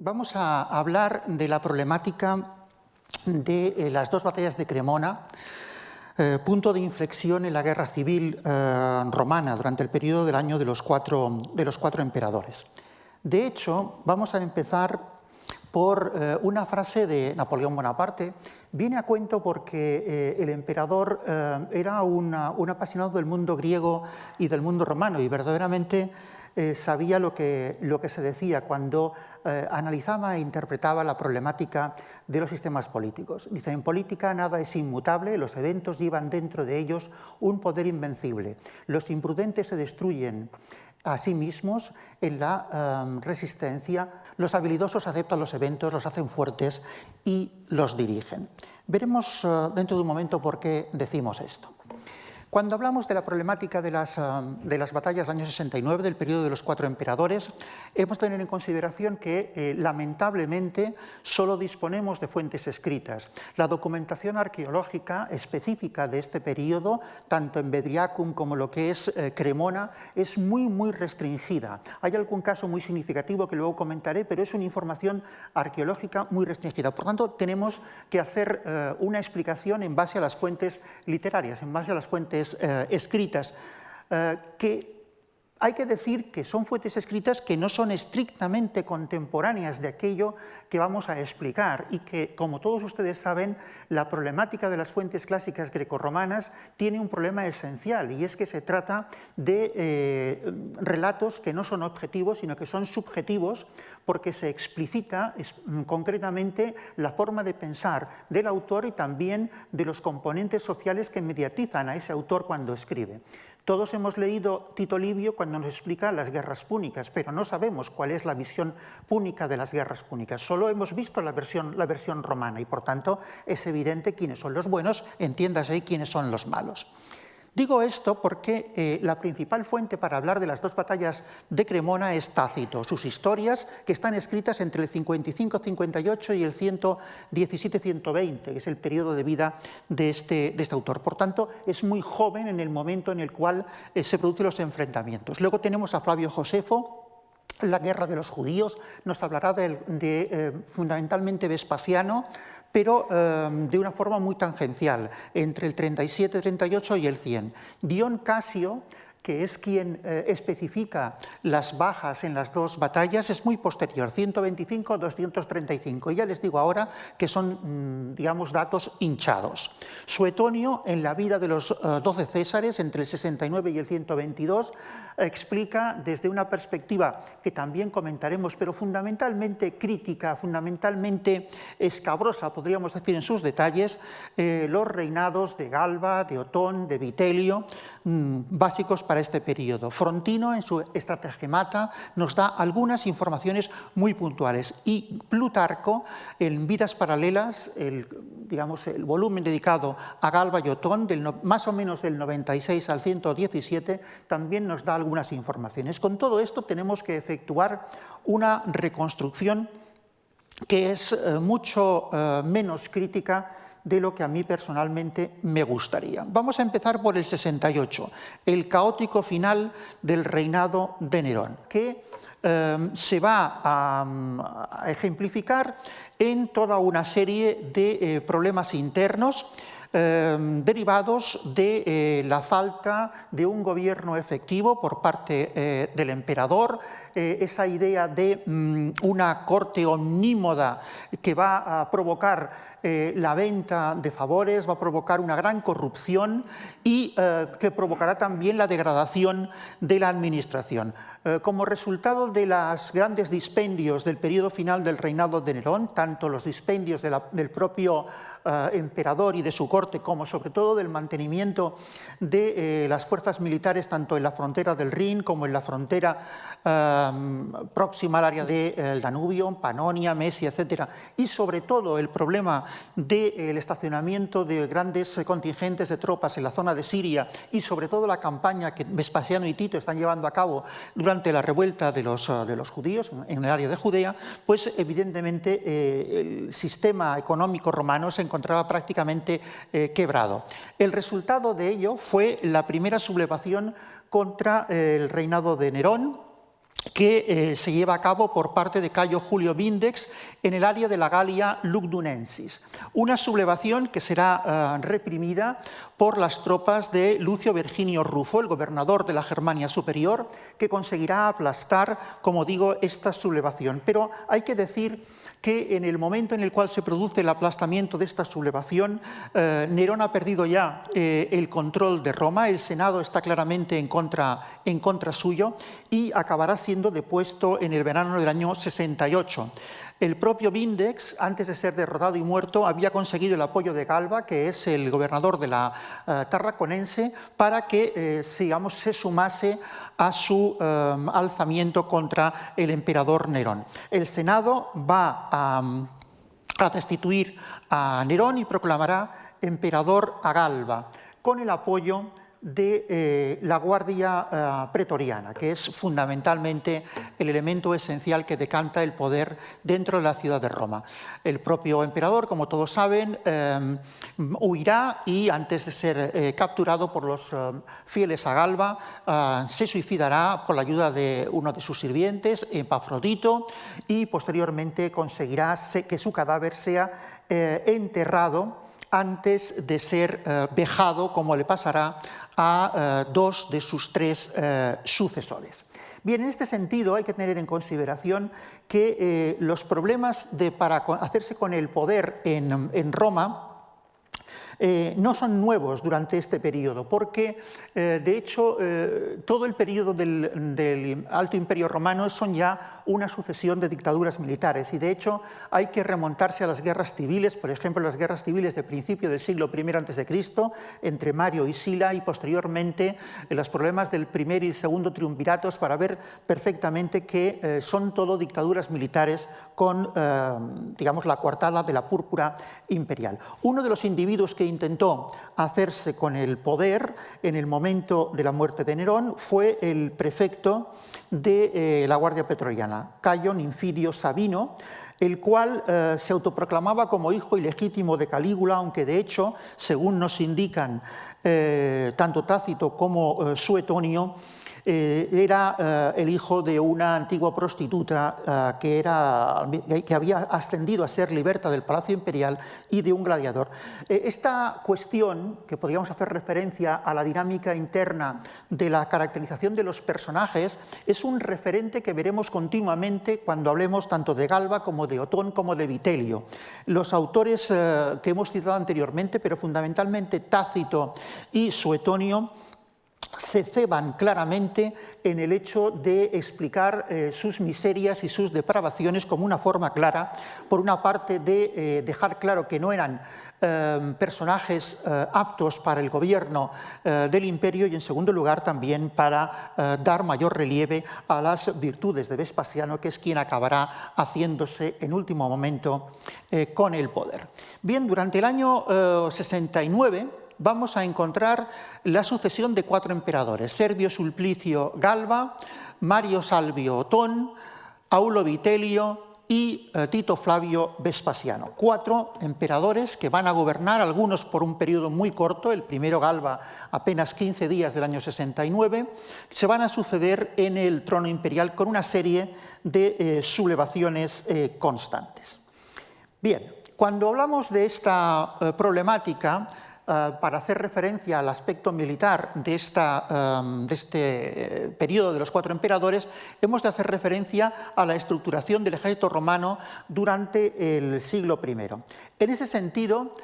Vamos a hablar de la problemática de las dos batallas de Cremona, punto de inflexión en la guerra civil romana durante el periodo del año de los cuatro emperadores. De hecho, vamos a empezar por una frase de Napoleón Bonaparte. Viene a cuento porque el emperador era un apasionado del mundo griego y del mundo romano, y verdaderamente sabía lo que se decía cuando analizaba e interpretaba la problemática de los sistemas políticos. Dice, en política nada es inmutable, los eventos llevan dentro de ellos un poder invencible. Los imprudentes se destruyen a sí mismos en la resistencia, los habilidosos aceptan los eventos, los hacen fuertes y los dirigen. Veremos dentro de un momento por qué decimos esto. Cuando hablamos de la problemática de las batallas del año 69, del periodo de los cuatro emperadores, hemos de tener en consideración que, lamentablemente, solo disponemos de fuentes escritas. La documentación arqueológica específica de este periodo, tanto en Bedriacum como lo que es Cremona, es muy restringida. Hay algún caso muy significativo que luego comentaré, pero es una información arqueológica muy restringida. Por tanto, tenemos que hacer una explicación en base a las fuentes literarias, en base a las fuentes escritas, que hay que decir que son fuentes escritas que no son estrictamente contemporáneas de aquello que vamos a explicar y que, como todos ustedes saben, la problemática de las fuentes clásicas grecorromanas tiene un problema esencial, y es que se trata de relatos que no son objetivos, sino que son subjetivos, porque se explicita concretamente la forma de pensar del autor y también de los componentes sociales que mediatizan a ese autor cuando escribe. Todos hemos leído Tito Livio cuando nos explica las guerras púnicas, pero no sabemos cuál es la visión púnica de las guerras púnicas. Solo hemos visto la versión romana y, por tanto, es evidente quiénes son los buenos, entiéndase quiénes son los malos. Digo esto porque la principal fuente para hablar de las dos batallas de Cremona es Tácito, sus historias que están escritas entre el 55-58 y el 117-120, que es el periodo de vida de este autor. Por tanto, es muy joven en el momento en el cual se producen los enfrentamientos. Luego tenemos a Flavio Josefo. La guerra de los judíos, nos hablará fundamentalmente Vespasiano, pero de una forma muy tangencial, entre el 37-38 y el 100. Dion Casio, que es quien especifica las bajas en las dos batallas, es muy posterior, 125-235. Y ya les digo ahora que son, digamos, datos hinchados. Suetonio, en la vida de los 12 Césares, entre el 69 y el 122, explica desde una perspectiva que también comentaremos, pero fundamentalmente crítica, fundamentalmente escabrosa, podríamos decir en sus detalles, los reinados de Galba, de Otón, de Vitelio, básicos para este periodo. Frontino, en su Estrategemata, nos da algunas informaciones muy puntuales, y Plutarco, en Vidas Paralelas, el volumen dedicado a Galba y Otón, más o menos del 96 al 117, también nos da algunas informaciones. Con todo esto tenemos que efectuar una reconstrucción que es mucho menos crítica de lo que a mí personalmente me gustaría. Vamos a empezar por el 68, el caótico final del reinado de Nerón, que se va a ejemplificar en toda una serie de problemas internos derivados de la falta de un gobierno efectivo por parte del emperador, esa idea de una corte omnímoda que va a provocar la venta de favores, va a provocar una gran corrupción y que provocará también la degradación de la administración. Como resultado de los grandes dispendios del periodo final del reinado de Nerón, tanto los dispendios del propio emperador y de su corte, como sobre todo del mantenimiento de las fuerzas militares tanto en la frontera del Rin como en la frontera próxima al área del Danubio, Panonia, Mesia, etc. Y sobre todo el problema del estacionamiento de grandes contingentes de tropas en la zona de Siria, y sobre todo la campaña que Vespasiano y Tito están llevando a cabo durante la revuelta de los judíos en el área de Judea, pues evidentemente el sistema económico romano se encontraba prácticamente quebrado. El resultado de ello fue la primera sublevación contra el reinado de Nerón, que se lleva a cabo por parte de Cayo Julio Vindex en el área de la Galia Lugdunensis. Una sublevación que será reprimida por las tropas de Lucio Virginio Rufo, el gobernador de la Germania Superior, que conseguirá aplastar, como digo, esta sublevación. Pero hay que decir que en el momento en el cual se produce el aplastamiento de esta sublevación, Nerón ha perdido ya el control de Roma, el Senado está claramente en contra suyo y acabará siendo depuesto en el verano del año 68. El propio Vindex, antes de ser derrotado y muerto, había conseguido el apoyo de Galba, que es el gobernador de la Tarraconense, para que se sumase a su alzamiento contra el emperador Nerón. El Senado va a destituir a Nerón y proclamará emperador a Galba, con el apoyo de la Guardia Pretoriana, que es fundamentalmente el elemento esencial que decanta el poder dentro de la ciudad de Roma. El propio emperador, como todos saben, huirá y antes de ser capturado por los fieles a Galba, se suicidará con la ayuda de uno de sus sirvientes, Epafrodito, y posteriormente conseguirá que su cadáver sea enterrado antes de ser vejado, como le pasará a dos de sus tres sucesores. Bien, en este sentido hay que tener en consideración que los problemas para hacerse con el poder en Roma no son nuevos durante este periodo, porque de hecho todo el periodo del Alto Imperio Romano son ya una sucesión de dictaduras militares y de hecho hay que remontarse a las guerras civiles, por ejemplo las guerras civiles de principio del siglo I a.C. entre Mario y Sila y posteriormente los problemas del primer y segundo triunviratos para ver perfectamente que son todo dictaduras militares con digamos la coartada de la púrpura imperial. Uno de los individuos que intentó hacerse con el poder en el momento de la muerte de Nerón fue el prefecto de la Guardia Pretoriana, Cayo Ninfirio Sabino, el cual se autoproclamaba como hijo ilegítimo de Calígula, aunque de hecho, según nos indican tanto Tácito como Suetonio, era el hijo de una antigua prostituta que había ascendido a ser liberta del Palacio Imperial y de un gladiador. Esta cuestión, que podríamos hacer referencia a la dinámica interna de la caracterización de los personajes, es un referente que veremos continuamente cuando hablemos tanto de Galba como de Otón como de Vitelio. Los autores que hemos citado anteriormente, pero fundamentalmente Tácito y Suetonio, se ceban claramente en el hecho de explicar sus miserias y sus depravaciones como una forma clara, por una parte de dejar claro que no eran personajes aptos para el gobierno del imperio y en segundo lugar también para dar mayor relieve a las virtudes de Vespasiano, que es quien acabará haciéndose en último momento con el poder. Bien, durante el año 69 vamos a encontrar la sucesión de 4 emperadores: Servio Sulpicio Galba, Mario Salvio Otón, Aulo Vitelio y Tito Flavio Vespasiano. 4 emperadores que van a gobernar, algunos por un periodo muy corto, el primero Galba apenas 15 días del año 69, se van a suceder en el trono imperial con una serie de sublevaciones constantes. Bien, cuando hablamos de esta problemática, para hacer referencia al aspecto militar de este periodo de los 4 emperadores, hemos de hacer referencia a la estructuración del ejército romano durante el siglo I. En ese sentido,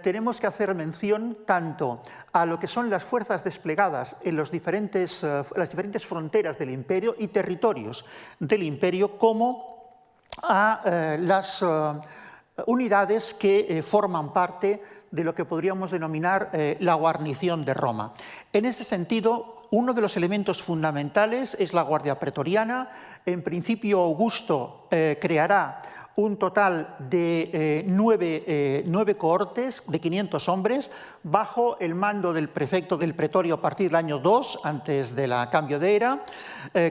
tenemos que hacer mención tanto a lo que son las fuerzas desplegadas en las diferentes fronteras del imperio y territorios del imperio, como a las unidades que forman parte de lo que podríamos denominar la guarnición de Roma. En este sentido, uno de los elementos fundamentales es la Guardia Pretoriana. En principio, Augusto creará un total de 9 cohortes de 500 hombres bajo el mando del prefecto del pretorio a partir del año 2, antes del cambio de era.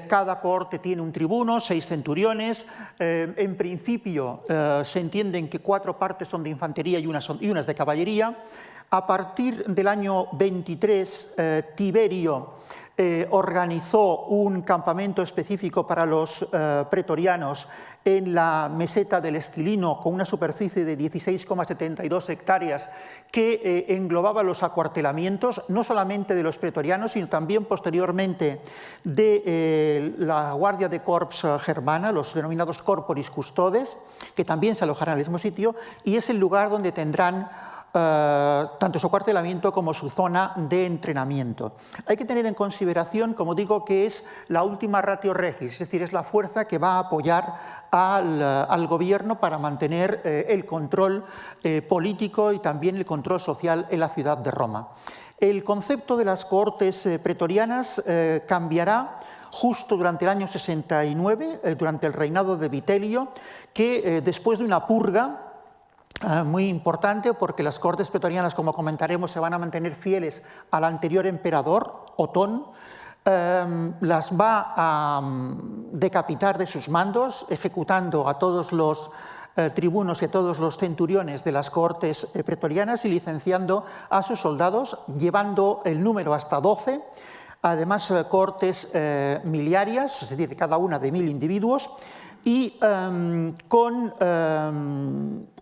Cada cohorte tiene un tribuno, 6 centuriones. En principio se entienden que 4 partes son de infantería y unas de caballería. A partir del año 23, Tiberio organizó un campamento específico para los pretorianos en la meseta del Esquilino, con una superficie de 16,72 hectáreas, que englobaba los acuartelamientos, no solamente de los pretorianos, sino también posteriormente de la Guardia de Corps germana, los denominados corporis custodes, que también se alojarán en el mismo sitio, y es el lugar donde tendrán tanto su acuartelamiento como su zona de entrenamiento. Hay que tener en consideración, como digo, que es la última ratio regis, es decir, es la fuerza que va a apoyar al gobierno para mantener el control político y también el control social en la ciudad de Roma. El concepto de las cohortes pretorianas cambiará justo durante el año 69, durante el reinado de Vitelio, que después de una purga muy importante, porque las cohortes pretorianas, como comentaremos, se van a mantener fieles al anterior emperador, Otón, las va a decapitar de sus mandos, ejecutando a todos los tribunos y a todos los centuriones de las cohortes pretorianas y licenciando a sus soldados, llevando el número hasta 12, además cohortes miliarias, es decir, cada una de 1000 individuos, y con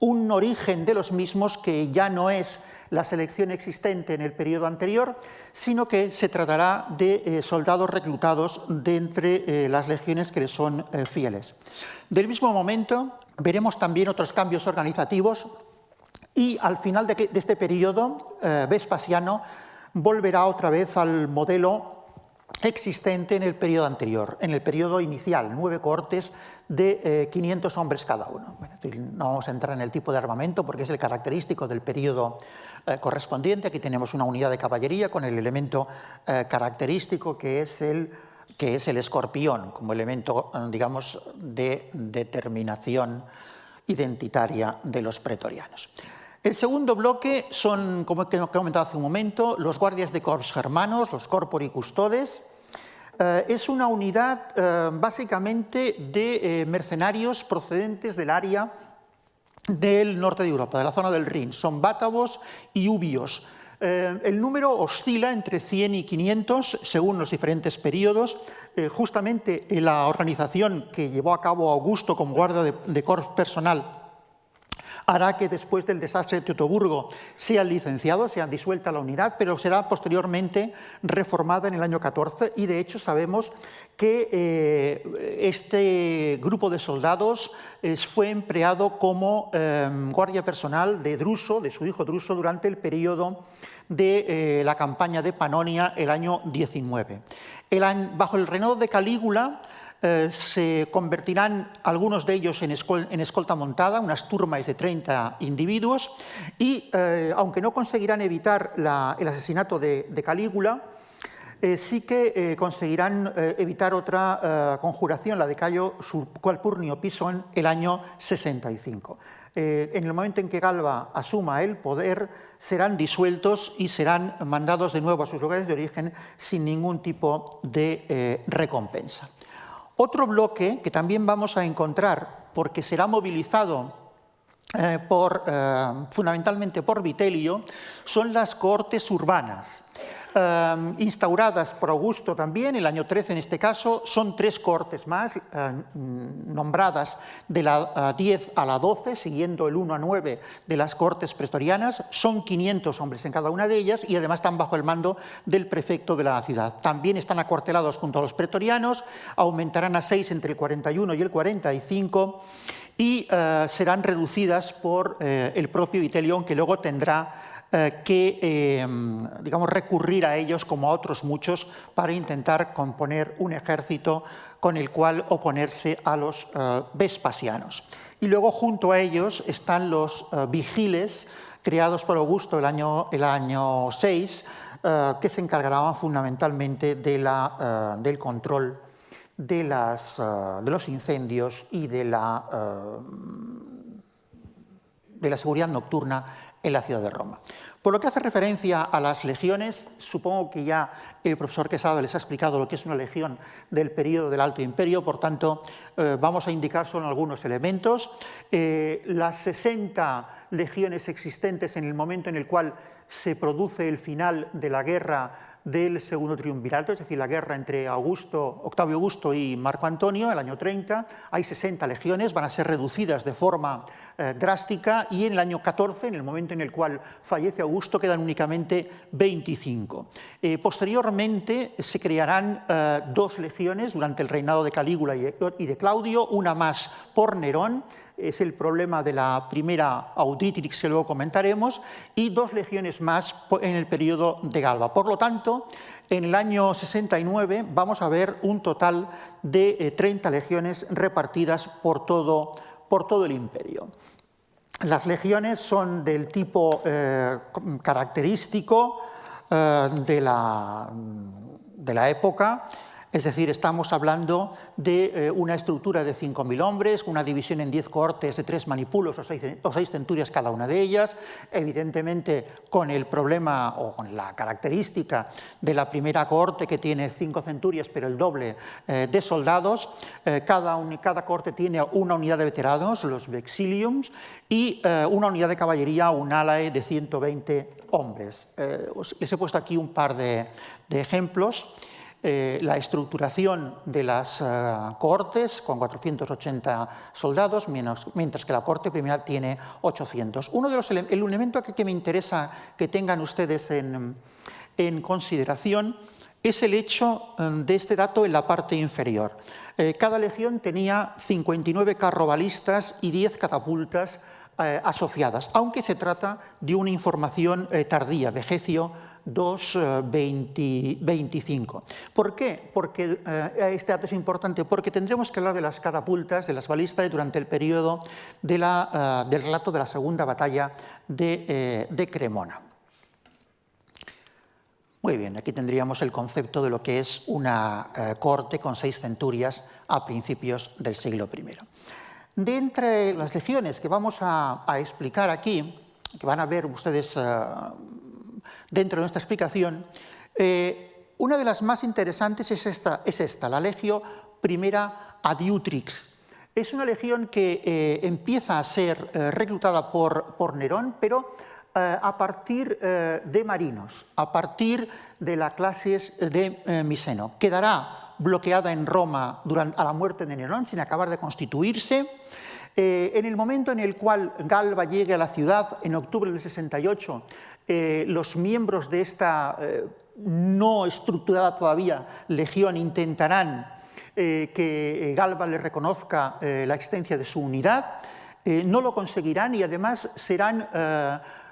un origen de los mismos que ya no es la selección existente en el periodo anterior, sino que se tratará de soldados reclutados de entre las legiones que les son fieles. Del mismo momento veremos también otros cambios organizativos y al final de este periodo Vespasiano volverá otra vez al modelo existente en el periodo anterior, en el periodo inicial, 9 cohortes de 500 hombres cada uno. Bueno, no vamos a entrar en el tipo de armamento porque es el característico del periodo correspondiente. Aquí tenemos una unidad de caballería con el elemento característico que es el escorpión, como elemento, digamos, de determinación identitaria de los pretorianos. El segundo bloque son, como he comentado hace un momento, los guardias de corps germanos, los corpori custodes. Es una unidad básicamente de mercenarios procedentes del área del norte de Europa, de la zona del Rin. Son bátavos y ubios. El número oscila entre 100 y 500 según los diferentes periodos. Justamente la organización que llevó a cabo Augusto como guardia de corps personal hará que después del desastre de Teutoburgo sean licenciados, sean disuelta la unidad, pero será posteriormente reformada en el año 14 y de hecho sabemos que este grupo de soldados fue empleado como guardia personal de Druso, de su hijo Druso, durante el periodo de la campaña de Panonia el año 19. Bajo el reinado de Calígula se convertirán algunos de ellos en escolta montada, unas turmas de 30 individuos, y aunque no conseguirán evitar el asesinato de Calígula, sí que conseguirán evitar otra conjuración, la de Cayo Calpurnio Piso, en el año 65. En el momento en que Galba asuma el poder, serán disueltos y serán mandados de nuevo a sus lugares de origen sin ningún tipo de recompensa. Otro bloque que también vamos a encontrar, porque será movilizado fundamentalmente por Vitelio, son las cohortes urbanas. Instauradas por Augusto también, el año 13 en este caso, son 3 cohortes más, nombradas de la 10 a la 12, siguiendo el 1 a 9 de las cohortes pretorianas. Son 500 hombres en cada una de ellas y además están bajo el mando del prefecto de la ciudad. También están acuartelados junto a los pretorianos, aumentarán a 6 entre el 41 y el 45 y serán reducidas por el propio Vitelio, que luego tendrá que digamos, recurrir a ellos, como a otros muchos, para intentar componer un ejército con el cual oponerse a los vespasianos. Y luego junto a ellos están los vigiles, creados por Augusto el año 6, que se encargarán fundamentalmente del control de los incendios y de la seguridad nocturna en la ciudad de Roma. Por lo que hace referencia a las legiones, supongo que ya el profesor Quesada les ha explicado lo que es una legión del periodo del Alto Imperio, por tanto vamos a indicar solo algunos elementos. Las 60 legiones existentes en el momento en el cual se produce el final de la guerra del segundo triunvirato, es decir, la guerra entre Octavio Augusto y Marco Antonio, el año 30, hay 60 legiones, van a ser reducidas de forma drástica, y en el año 14, en el momento en el cual fallece Augusto, quedan únicamente 25. Posteriormente se crearán 2 legiones durante el reinado de Calígula y de Claudio, una más por Nerón, es el problema de la primera Audritrix que luego comentaremos, y 2 legiones más en el periodo de Galba. Por lo tanto, en el año 69 vamos a ver un total de 30 legiones repartidas por todo el imperio. Las legiones son del tipo característico de la época. Es decir, estamos hablando de una estructura de 5.000 hombres, una división en 10 cohortes de 3 manipulos o 6 centurias cada una de ellas, evidentemente con el problema o con la característica de la primera cohorte, que tiene 5 centurias pero el doble de soldados. Cada cohorte tiene una unidad de veteranos, los vexilliums, y una unidad de caballería, un alae de 120 hombres. Les he puesto aquí un par de ejemplos. La estructuración de las cohortes, con 480 soldados, mientras que la cohorte primera tiene 800. El elemento que me interesa que tengan ustedes en consideración es el hecho de este dato en la parte inferior. Cada legión tenía 59 carrobalistas y 10 catapultas asociadas, aunque se trata de una información tardía, Vegecio 2:25. ¿Por qué? Porque este dato es importante, porque tendremos que hablar de las catapultas, de las balistas, durante el periodo del relato de la segunda batalla de Cremona. Muy bien, aquí tendríamos el concepto de lo que es una cohorte con 6 centurias a principios del siglo I. De entre las legiones que vamos a explicar aquí, que van a ver ustedes dentro de nuestra explicación, una de las más interesantes es esta, la Legio Primera Adiutrix. Es una legión que empieza a ser reclutada por Nerón, pero a partir de marinos, a partir de las clases de Miseno. Quedará bloqueada en Roma a la muerte de Nerón, sin acabar de constituirse. En el momento en el cual Galba llegue a la ciudad, en octubre del 68, los miembros de esta no estructurada todavía legión intentarán que Galba le reconozca la existencia de su unidad. No lo conseguirán y además serán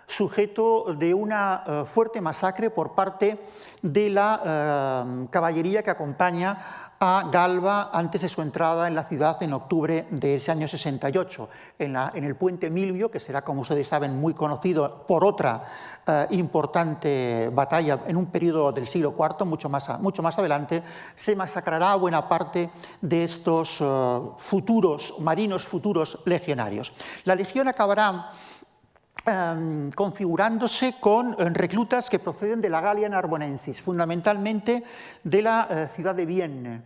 sujeto de una fuerte masacre por parte de la caballería que acompaña a Galba antes de su entrada en la ciudad en octubre de ese año 68, en el puente Milvio, que será, como ustedes saben, muy conocido por otra importante batalla en un periodo del siglo IV, mucho más adelante. Se masacrará a buena parte de estos marinos futuros legionarios. La legión acabará configurándose con reclutas que proceden de la Galia Narbonensis, fundamentalmente de la ciudad de Vienne,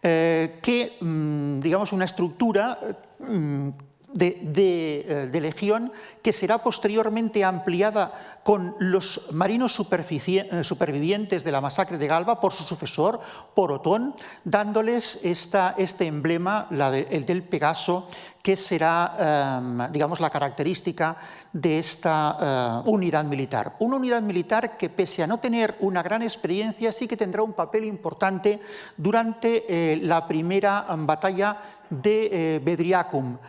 que, digamos, una estructura de legión que será posteriormente ampliada con los marinos supervivientes de la masacre de Galba por su sucesor, por Otón, dándoles este emblema, el del Pegaso, que será, digamos, la característica de esta unidad militar. Una unidad militar que, pese a no tener una gran experiencia, sí que tendrá un papel importante durante la primera batalla de Bedriacum,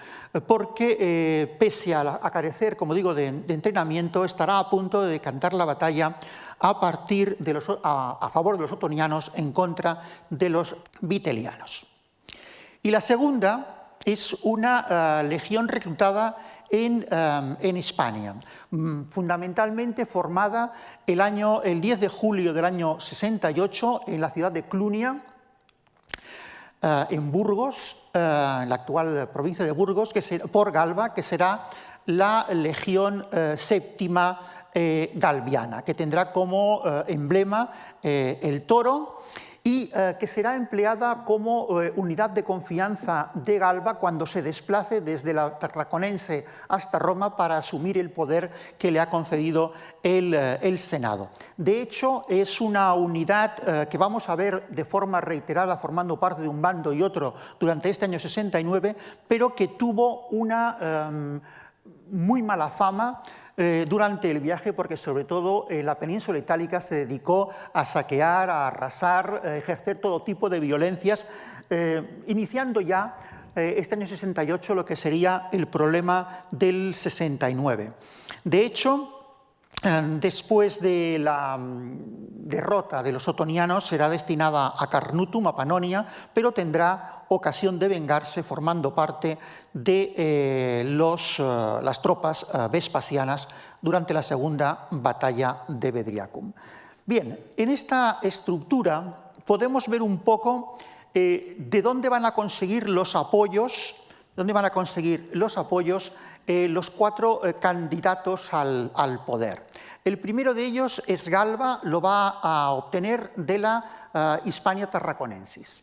porque pese a carecer, como digo, de entrenamiento, estará a punto de decantar la batalla a favor de los otonianos en contra de los vitelianos. Y la segunda es una legión reclutada en Hispania, fundamentalmente formada el 10 de julio del año 68 en la ciudad de Clunia, en Burgos, en la actual provincia de Burgos, por Galba, que será la legión séptima galbiana, que tendrá como emblema el toro y que será empleada como unidad de confianza de Galba cuando se desplace desde la Tarraconense hasta Roma para asumir el poder que le ha concedido el Senado. De hecho, es una unidad que vamos a ver de forma reiterada formando parte de un bando y otro durante este año 69, pero que tuvo una muy mala fama durante el viaje, porque sobre todo la península itálica se dedicó a saquear, a arrasar, a ejercer todo tipo de violencias, iniciando ya este año 68 lo que sería el problema del 69. De hecho, después de la derrota de los otonianos será destinada a Carnuntum, a Panonia, pero tendrá ocasión de vengarse formando parte de las tropas vespasianas durante la segunda batalla de Bedriacum. Bien, en esta estructura podemos ver un poco de dónde van a conseguir los apoyos, los cuatro candidatos al poder. El primero de ellos es Galba, lo va a obtener de la Hispania Tarraconensis.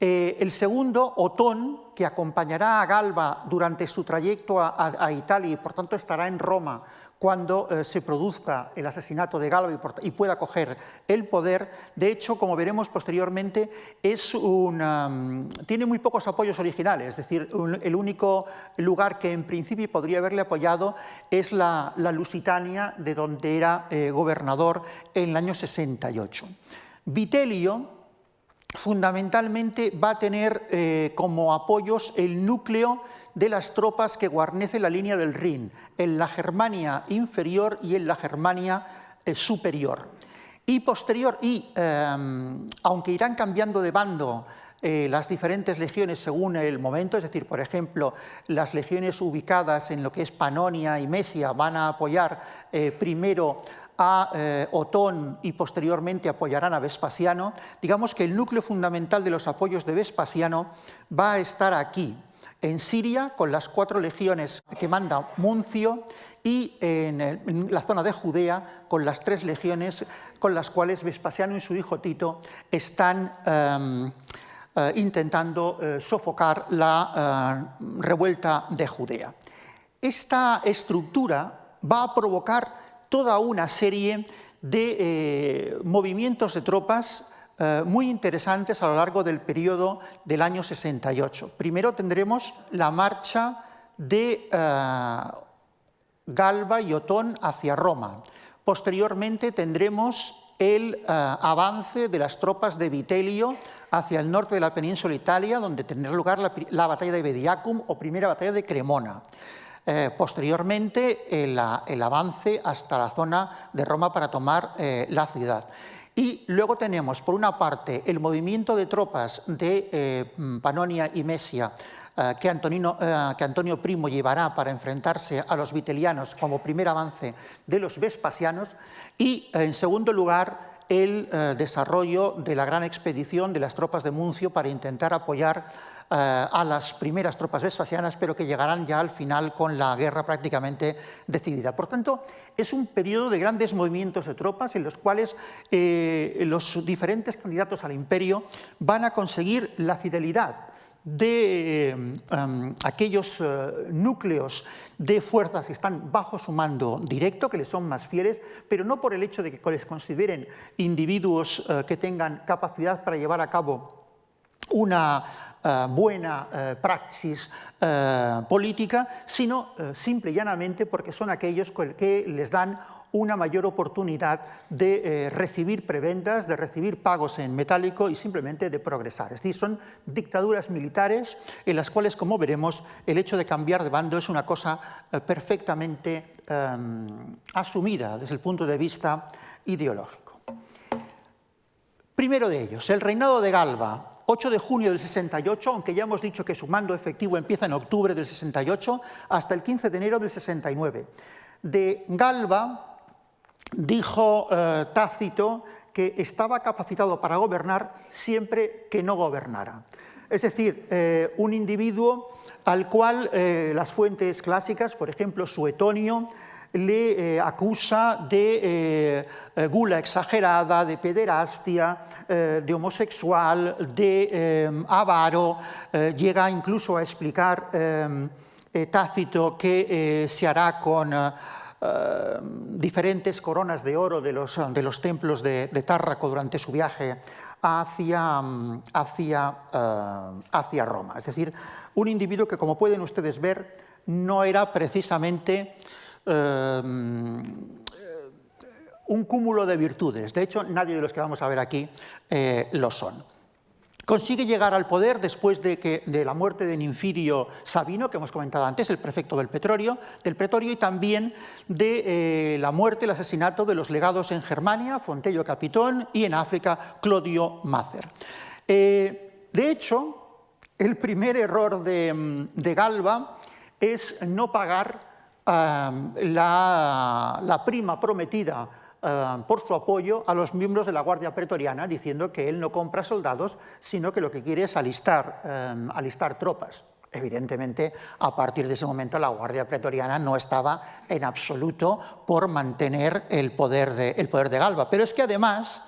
El segundo, Otón, que acompañará a Galba durante su trayecto a Italia y por tanto estará en Roma cuando se produzca el asesinato de Galba y pueda coger el poder. De hecho, como veremos posteriormente, tiene muy pocos apoyos originales, es decir, el único lugar que en principio podría haberle apoyado es la Lusitania, de donde era gobernador en el año 68. Vitelio fundamentalmente va a tener como apoyos el núcleo de las tropas que guarnece la línea del Rin, en la Germania inferior y en la Germania superior. Aunque irán cambiando de bando las diferentes legiones según el momento, es decir, por ejemplo, las legiones ubicadas en lo que es Panonia y Mesia van a apoyar primero a Otón y posteriormente apoyarán a Vespasiano. Digamos que el núcleo fundamental de los apoyos de Vespasiano va a estar aquí, en Siria, con las 4 legiones que manda Muncio, y en la zona de Judea, con las 3 legiones con las cuales Vespasiano y su hijo Tito están intentando sofocar la revuelta de Judea. Esta estructura va a provocar toda una serie de movimientos de tropas muy interesantes a lo largo del periodo del año 68. Primero tendremos la marcha de Galba y Otón hacia Roma. Posteriormente tendremos el avance de las tropas de Vitelio hacia el norte de la península Italia, donde tendrá lugar la batalla de Bedriacum o primera batalla de Cremona. Posteriormente el avance hasta la zona de Roma para tomar la ciudad. Y luego tenemos, por una parte, el movimiento de tropas de Panonia y Mesia que Antonio Primo llevará para enfrentarse a los vitelianos como primer avance de los vespasianos, y, en segundo lugar, el desarrollo de la gran expedición de las tropas de Muncio para intentar apoyar a las primeras tropas vespasianas, pero que llegarán ya al final con la guerra prácticamente decidida. Por tanto, es un periodo de grandes movimientos de tropas en los cuales los diferentes candidatos al imperio van a conseguir la fidelidad de aquellos núcleos de fuerzas que están bajo su mando directo, que les son más fieles, pero no por el hecho de que les consideren individuos que tengan capacidad para llevar a cabo una buena praxis política, sino simple y llanamente porque son aquellos que les dan una mayor oportunidad de recibir prebendas, de recibir pagos en metálico y simplemente de progresar. Es decir, son dictaduras militares en las cuales, como veremos, el hecho de cambiar de bando es una cosa perfectamente asumida desde el punto de vista ideológico. Primero de ellos, el reinado de Galba. 8 de junio del 68, aunque ya hemos dicho que su mando efectivo empieza en octubre del 68, hasta el 15 de enero del 69. De Galba dijo Tácito que estaba capacitado para gobernar siempre que no gobernara. Es decir, un individuo al cual las fuentes clásicas, por ejemplo Suetonio, le acusa de gula exagerada, de pederastia, de homosexual, de avaro, llega incluso a explicar Tácito que se hará con diferentes coronas de oro de los templos de Tárraco durante su viaje hacia Roma. Es decir, un individuo que, como pueden ustedes ver, no era precisamente un cúmulo de virtudes. De hecho, nadie de los que vamos a ver aquí lo son. Consigue llegar al poder después de la muerte de Ninfirio Sabino, que hemos comentado antes, el prefecto del pretorio, y también de la muerte, el asesinato de los legados en Germania, Fontello Capitón, y en África, Clodio Mácer. De hecho, el primer error de Galba es no pagar la prima prometida por su apoyo a los miembros de la Guardia Pretoriana, diciendo que él no compra soldados, sino que lo que quiere es alistar tropas. Evidentemente, a partir de ese momento, la Guardia Pretoriana no estaba en absoluto por mantener el poder de Galba. Pero es que además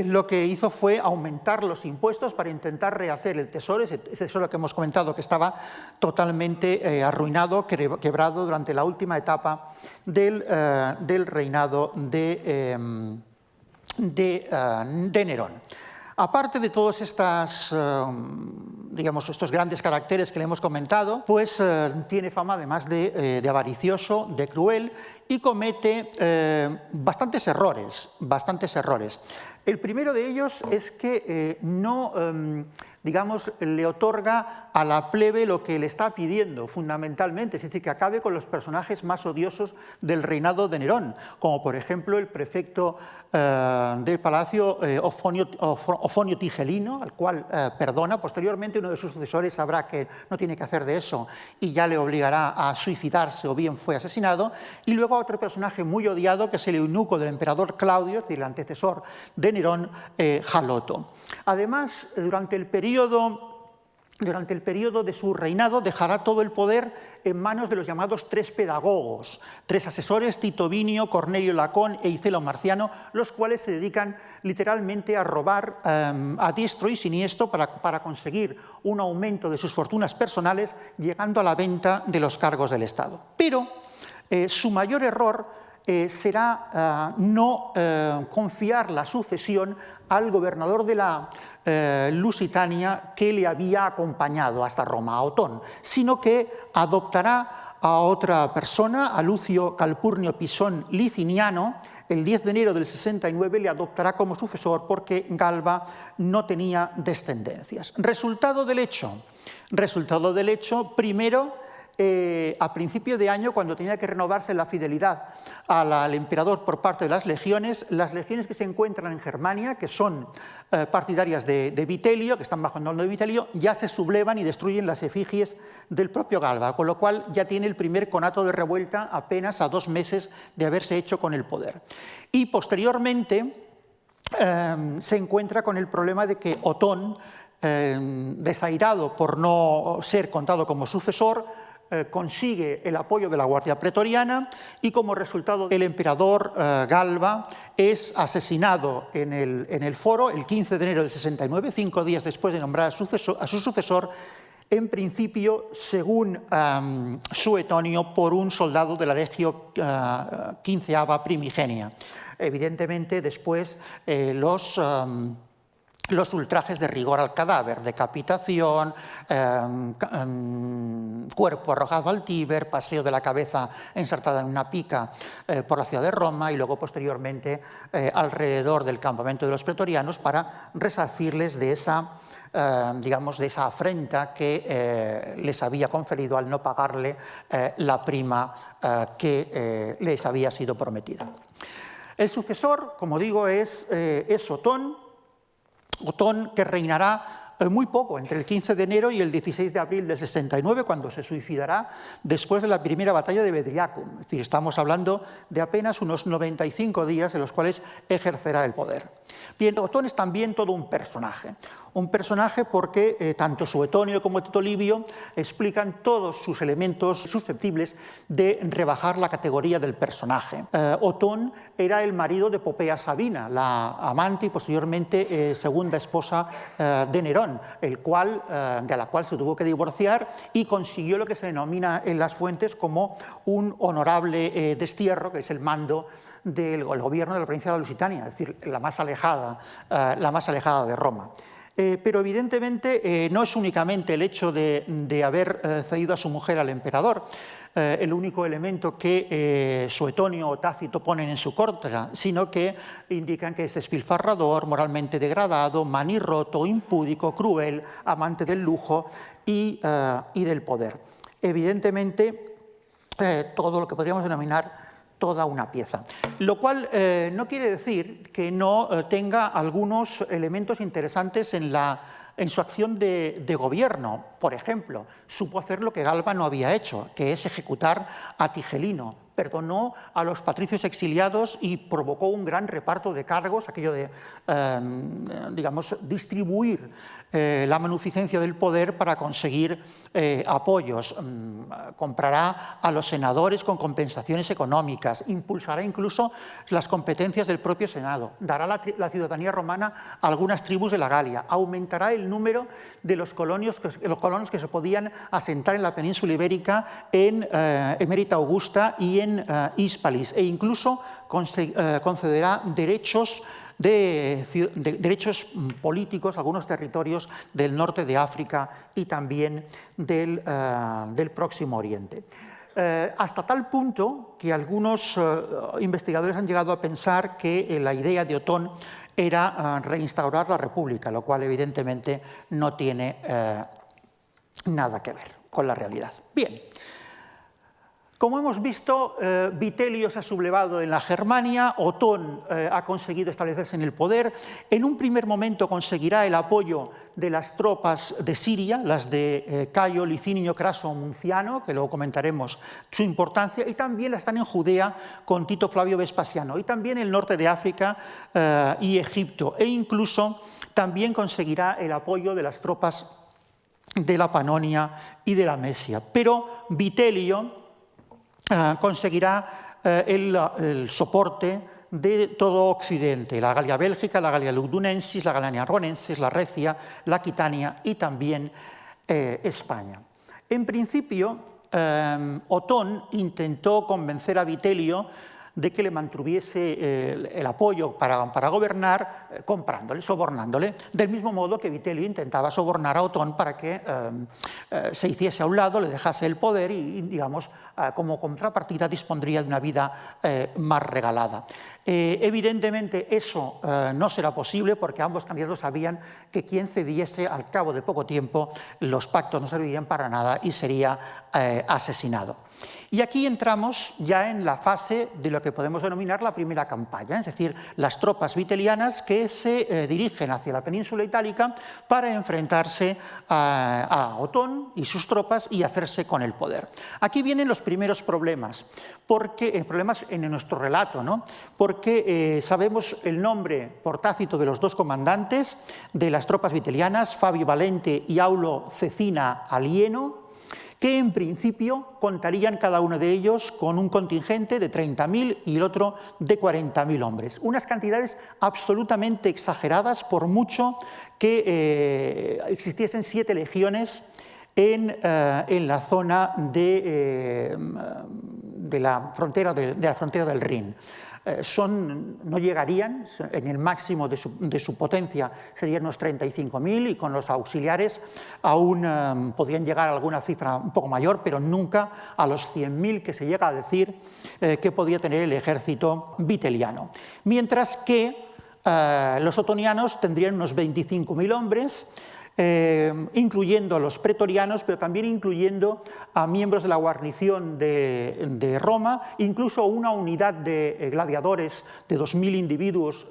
lo que hizo fue aumentar los impuestos para intentar rehacer el tesoro, ese tesoro que hemos comentado que estaba totalmente arruinado, quebrado durante la última etapa del reinado de Nerón. Aparte de todos estos grandes caracteres que le hemos comentado, pues tiene fama además de avaricioso, de cruel, y comete bastantes errores. El primero de ellos es que no le otorga a la plebe lo que le está pidiendo fundamentalmente, es decir, que acabe con los personajes más odiosos del reinado de Nerón, como por ejemplo el prefecto del palacio Ofonio Tigelino, al cual perdona. Posteriormente uno de sus sucesores sabrá que no tiene que hacer de eso y ya le obligará a suicidarse o bien fue asesinado. Y luego a otro personaje muy odiado, que es el eunuco del emperador Claudio, es decir, el antecesor de Nerón, Jaloto. Además, durante el periodo de su reinado dejará todo el poder en manos de los llamados tres pedagogos, tres asesores, Tito Vinio, Cornelio Lacón e Icelo Marciano, los cuales se dedican literalmente a robar a diestro y siniestro para conseguir un aumento de sus fortunas personales, llegando a la venta de los cargos del Estado. Pero su mayor error será no confiar la sucesión al gobernador de la Lusitania que le había acompañado hasta Roma, a Otón, sino que adoptará a otra persona, a Lucio Calpurnio Pisón Liciniano. El 10 de enero del 69 le adoptará como sucesor porque Galba no tenía descendencias. Resultado del hecho, primero, a principio de año, cuando tenía que renovarse la fidelidad al emperador por parte de las legiones que se encuentran en Germania, que son partidarias de Vitelio, que están bajo el mando de Vitelio, ya se sublevan y destruyen las efigies del propio Galba, con lo cual ya tiene el primer conato de revuelta apenas a 2 meses de haberse hecho con el poder. Y posteriormente se encuentra con el problema de que Otón, desairado por no ser contado como sucesor, consigue el apoyo de la Guardia Pretoriana y como resultado el emperador Galba es asesinado en el foro el 15 de enero del 69, 5 días después de nombrar a su sucesor, en principio, según Suetonio, por un soldado de la Legio XV Primigenia. Evidentemente, después los ultrajes de rigor al cadáver, decapitación, cuerpo arrojado al Tíber, paseo de la cabeza ensartada en una pica por la ciudad de Roma y luego posteriormente alrededor del campamento de los pretorianos para resarcirles de esa afrenta que les había conferido al no pagarle la prima que les había sido prometida. El sucesor, como digo, es Otón, que reinará muy poco, entre el 15 de enero y el 16 de abril del 69, cuando se suicidará después de la primera batalla de Bedriacum. Es decir, estamos hablando de apenas unos 95 días en los cuales ejercerá el poder. Bien, Otón es también todo un personaje porque tanto Suetonio como Tito Livio explican todos sus elementos susceptibles de rebajar la categoría del personaje. Otón era el marido de Popea Sabina, la amante y posteriormente segunda esposa de Nerón, de la cual se tuvo que divorciar y consiguió lo que se denomina en las fuentes como un honorable destierro, que es el mando del gobierno de la provincia de la Lusitania, es decir, la más alejada de Roma. Pero evidentemente no es únicamente el hecho de haber cedido a su mujer al emperador el único elemento que Suetonio o Tácito ponen en su contra, sino que indican que es despilfarrador, moralmente degradado, manirroto, impúdico, cruel, amante del lujo y del poder. Evidentemente, todo lo que podríamos denominar toda una pieza. Lo cual no quiere decir que no tenga algunos elementos interesantes en su acción de gobierno. Por ejemplo, supo hacer lo que Galba no había hecho, que es ejecutar a Tigelino. Perdonó a los patricios exiliados y provocó un gran reparto de cargos, aquello de, digamos, distribuir la magnificencia del poder para conseguir apoyos. Comprará a los senadores con compensaciones económicas, impulsará incluso las competencias del propio Senado, dará la ciudadanía romana a algunas tribus de la Galia, aumentará el número de los colonos que se podían asentar en la península ibérica en Emérita Augusta y en Hispalis, e incluso concederá derechos políticos a algunos territorios del norte de África y también del Próximo Oriente. Hasta tal punto que algunos investigadores han llegado a pensar que la idea de Otón era reinstaurar la República, lo cual evidentemente no tiene nada que ver con la realidad. Bien. Como hemos visto, Vitelio se ha sublevado en la Germania, Otón ha conseguido establecerse en el poder. En un primer momento conseguirá el apoyo de las tropas de Siria, las de Cayo, Licinio, Craso, Munciano, que luego comentaremos su importancia, y también la están en Judea con Tito Flavio Vespasiano, y también el norte de África y Egipto, e incluso también conseguirá el apoyo de las tropas de la Panonia y de la Mesia. Pero Vitelio conseguirá el soporte de todo Occidente, la Galia Bélgica, la Galia Ludunensis, la Galia Narbonensis, la Recia, la Aquitania y también España. En principio, Otón intentó convencer a Vitelio de que le mantuviese el apoyo para gobernar, comprándole, sobornándole, del mismo modo que Vitelio intentaba sobornar a Otón para que se hiciese a un lado, le dejase el poder y digamos, como contrapartida dispondría de una vida más regalada. Evidentemente eso no será posible porque ambos candidatos sabían que quien cediese al cabo de poco tiempo los pactos no servirían para nada y sería asesinado. Y aquí entramos ya en la fase de lo que podemos denominar la primera campaña, es decir, las tropas vitelianas que se dirigen hacia la península itálica para enfrentarse a Otón y sus tropas y hacerse con el poder. Aquí vienen los primeros problemas, problemas en nuestro relato, ¿no? Porque sabemos el nombre por Tácito de los dos comandantes de las tropas vitelianas, Fabio Valente y Aulo Cecina Alieno, que en principio contarían cada uno de ellos con un contingente de 30.000 y el otro de 40.000 hombres. Unas cantidades absolutamente exageradas, por mucho que existiesen 7 legiones en la zona de la frontera del Rin. No llegarían, en el máximo de su potencia serían unos 35.000 y con los auxiliares aún podrían llegar a alguna cifra un poco mayor, pero nunca a los 100.000 que se llega a decir que podía tener el ejército viteliano. Mientras que los otonianos tendrían unos 25.000 hombres, incluyendo a los pretorianos, pero también incluyendo a miembros de la guarnición de Roma, incluso una unidad de gladiadores de 2000 individuos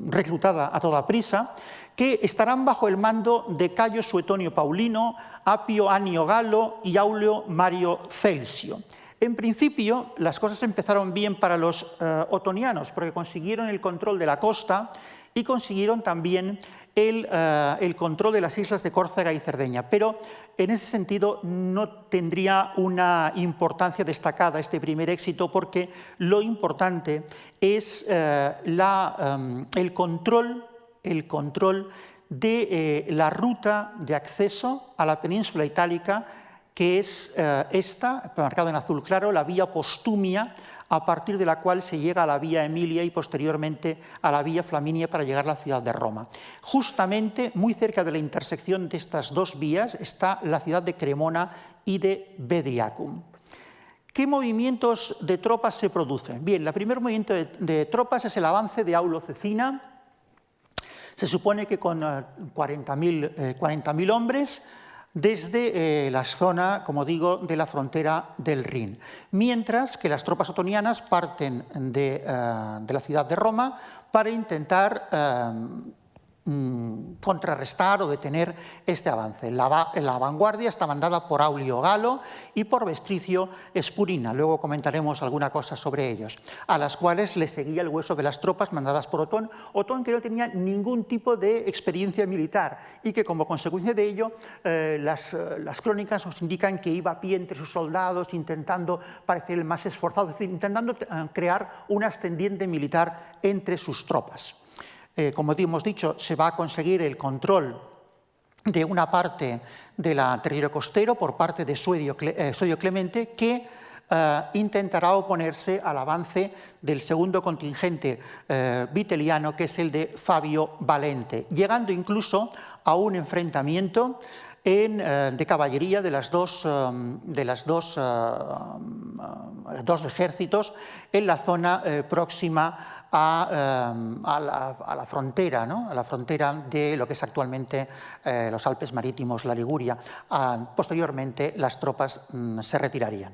reclutada a toda prisa, que estarán bajo el mando de Cayo Suetonio Paulino, Apio Annio Galo y Aulio Mario Celsio. En principio, las cosas empezaron bien para los otonianos, porque consiguieron el control de la costa y consiguieron también el control de las islas de Córcega y Cerdeña. Pero en ese sentido no tendría una importancia destacada este primer éxito, porque lo importante es el control de la ruta de acceso a la península itálica, que es esta, marcada en azul claro, la vía Postumia, a partir de la cual se llega a la vía Emilia y posteriormente a la vía Flaminia para llegar a la ciudad de Roma. Justamente muy cerca de la intersección de estas dos vías está la ciudad de Cremona y de Bedriacum. ¿Qué movimientos de tropas se producen? Bien, el primer movimiento de tropas es el avance de Aulo Cecina. Se supone que con 40.000 hombres, desde la zona, como digo, de la frontera del Rin. Mientras que las tropas otonianas parten de la ciudad de Roma para intentar contrarrestar o detener este avance. La vanguardia está mandada por Aulio Galo y por Vestricio Espurina. Luego comentaremos alguna cosa sobre ellos, a las cuales le seguía el hueso de las tropas mandadas por Otón. Otón, que no tenía ningún tipo de experiencia militar y que, como consecuencia de ello, las crónicas nos indican que iba a pie entre sus soldados, intentando parecer el más esforzado, es decir, intentando crear un ascendiente militar entre sus tropas. Como hemos dicho, se va a conseguir el control de una parte del territorio costero por parte de Suedio Clemente, que intentará oponerse al avance del segundo contingente viteliano, que es el de Fabio Valente, llegando incluso a un enfrentamiento de caballería de los dos ejércitos en la zona próxima a la frontera, ¿no? A la frontera de lo que es actualmente los Alpes Marítimos, la Liguria. Posteriormente las tropas se retirarían.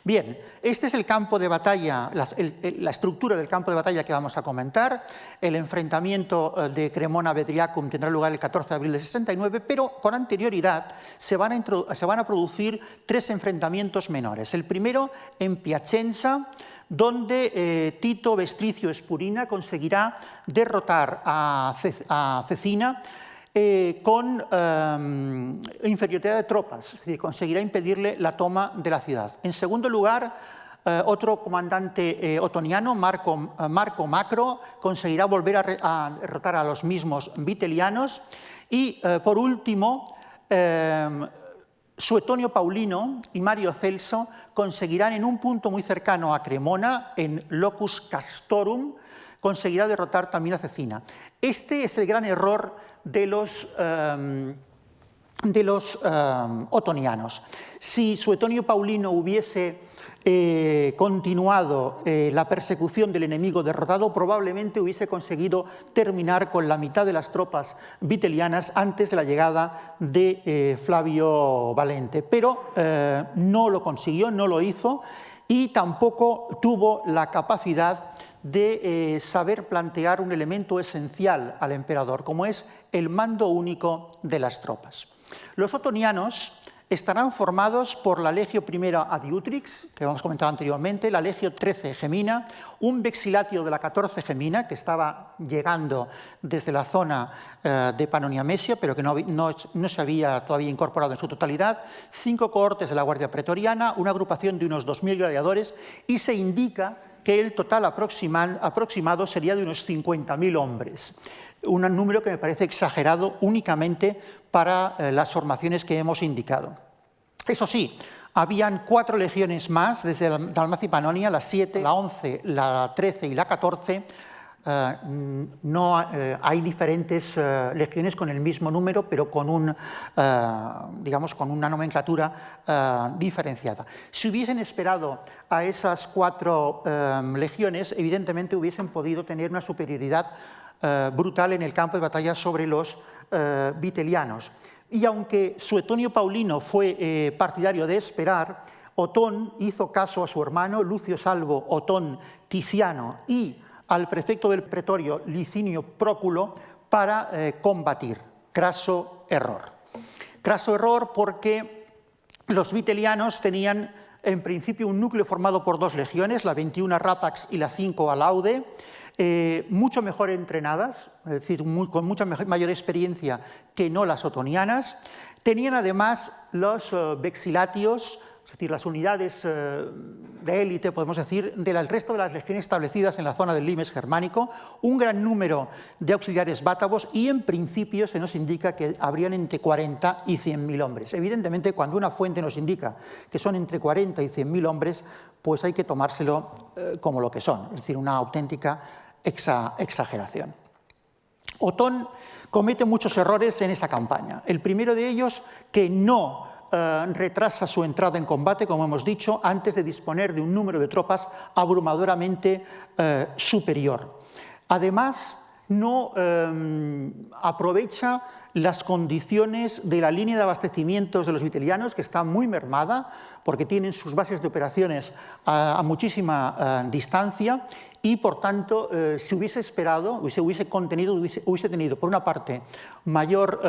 Bien, este es el campo de batalla, la estructura del campo de batalla que vamos a comentar. El enfrentamiento de Cremona-Bedriacum tendrá lugar el 14 de abril de 69, pero con anterioridad se van a producir tres enfrentamientos menores. El primero en Piacenza, donde Tito Vestricio Espurina conseguirá derrotar a Cecina con inferioridad de tropas, es decir, conseguirá impedirle la toma de la ciudad. En segundo lugar, otro comandante otoniano, Marco Macro, conseguirá volver a derrotar a los mismos vitelianos. Y, por último, Suetonio Paulino y Mario Celso conseguirán, en un punto muy cercano a Cremona, en Locus Castorum, conseguirá derrotar también a Cecina. Este es el gran error de los otonianos. Si Suetonio Paulino hubiese continuado la persecución del enemigo derrotado, probablemente hubiese conseguido terminar con la mitad de las tropas vitelianas antes de la llegada de Flavio Valente, pero no lo consiguió, no lo hizo, y tampoco tuvo la capacidad de saber plantear un elemento esencial al emperador, como es el mando único de las tropas. Los otonianos estarán formados por la Legio I Adiutrix, que hemos comentado anteriormente, la Legio XIII Gemina, un vexilatio de la 14 Gemina, que estaba llegando desde la zona de Panonia Mesia, pero que no se había todavía incorporado en su totalidad, 5 cohortes de la Guardia Pretoriana, una agrupación de unos 2000 gladiadores, y se indica que el total aproximado sería de unos 50.000 hombres. Un número que me parece exagerado únicamente para las formaciones que hemos indicado. Eso sí, habían 4 legiones más desde Dalmacia y Panonia, la 7, la 11, la 13 y la 14. Hay diferentes legiones con el mismo número, pero con una nomenclatura diferenciada. Si hubiesen esperado a esas 4 legiones, evidentemente hubiesen podido tener una superioridad brutal en el campo de batalla sobre los vitelianos. Y aunque Suetonio Paulino fue partidario de esperar, Otón hizo caso a su hermano Lucio Salvo Otón Ticiano y al prefecto del pretorio Licinio Próculo para combatir. Craso error. Craso error porque los vitelianos tenían en principio un núcleo formado por 2 legiones, la 21 Rápax y la 5 Alaude, mucho mejor entrenadas, es decir, con mucha mayor experiencia que no las otonianas. Tenían además los vexilatios, es decir, las unidades de élite, podemos decir, del resto de las legiones establecidas en la zona del limes germánico, un gran número de auxiliares bátavos y en principio se nos indica que habrían entre 40 y 100.000 hombres. Evidentemente, cuando una fuente nos indica que son entre 40 y 100.000 hombres, pues hay que tomárselo como lo que son, es decir, una auténtica exageración. Otón comete muchos errores en esa campaña. El primero de ellos, que no retrasa su entrada en combate, como hemos dicho, antes de disponer de un número de tropas abrumadoramente superior. Además, no aprovecha las condiciones de la línea de abastecimientos de los vitelianos, que está muy mermada, porque tienen sus bases de operaciones a muchísima distancia, y por tanto, si hubiese esperado, se hubiese contenido, hubiese tenido, por una parte, mayor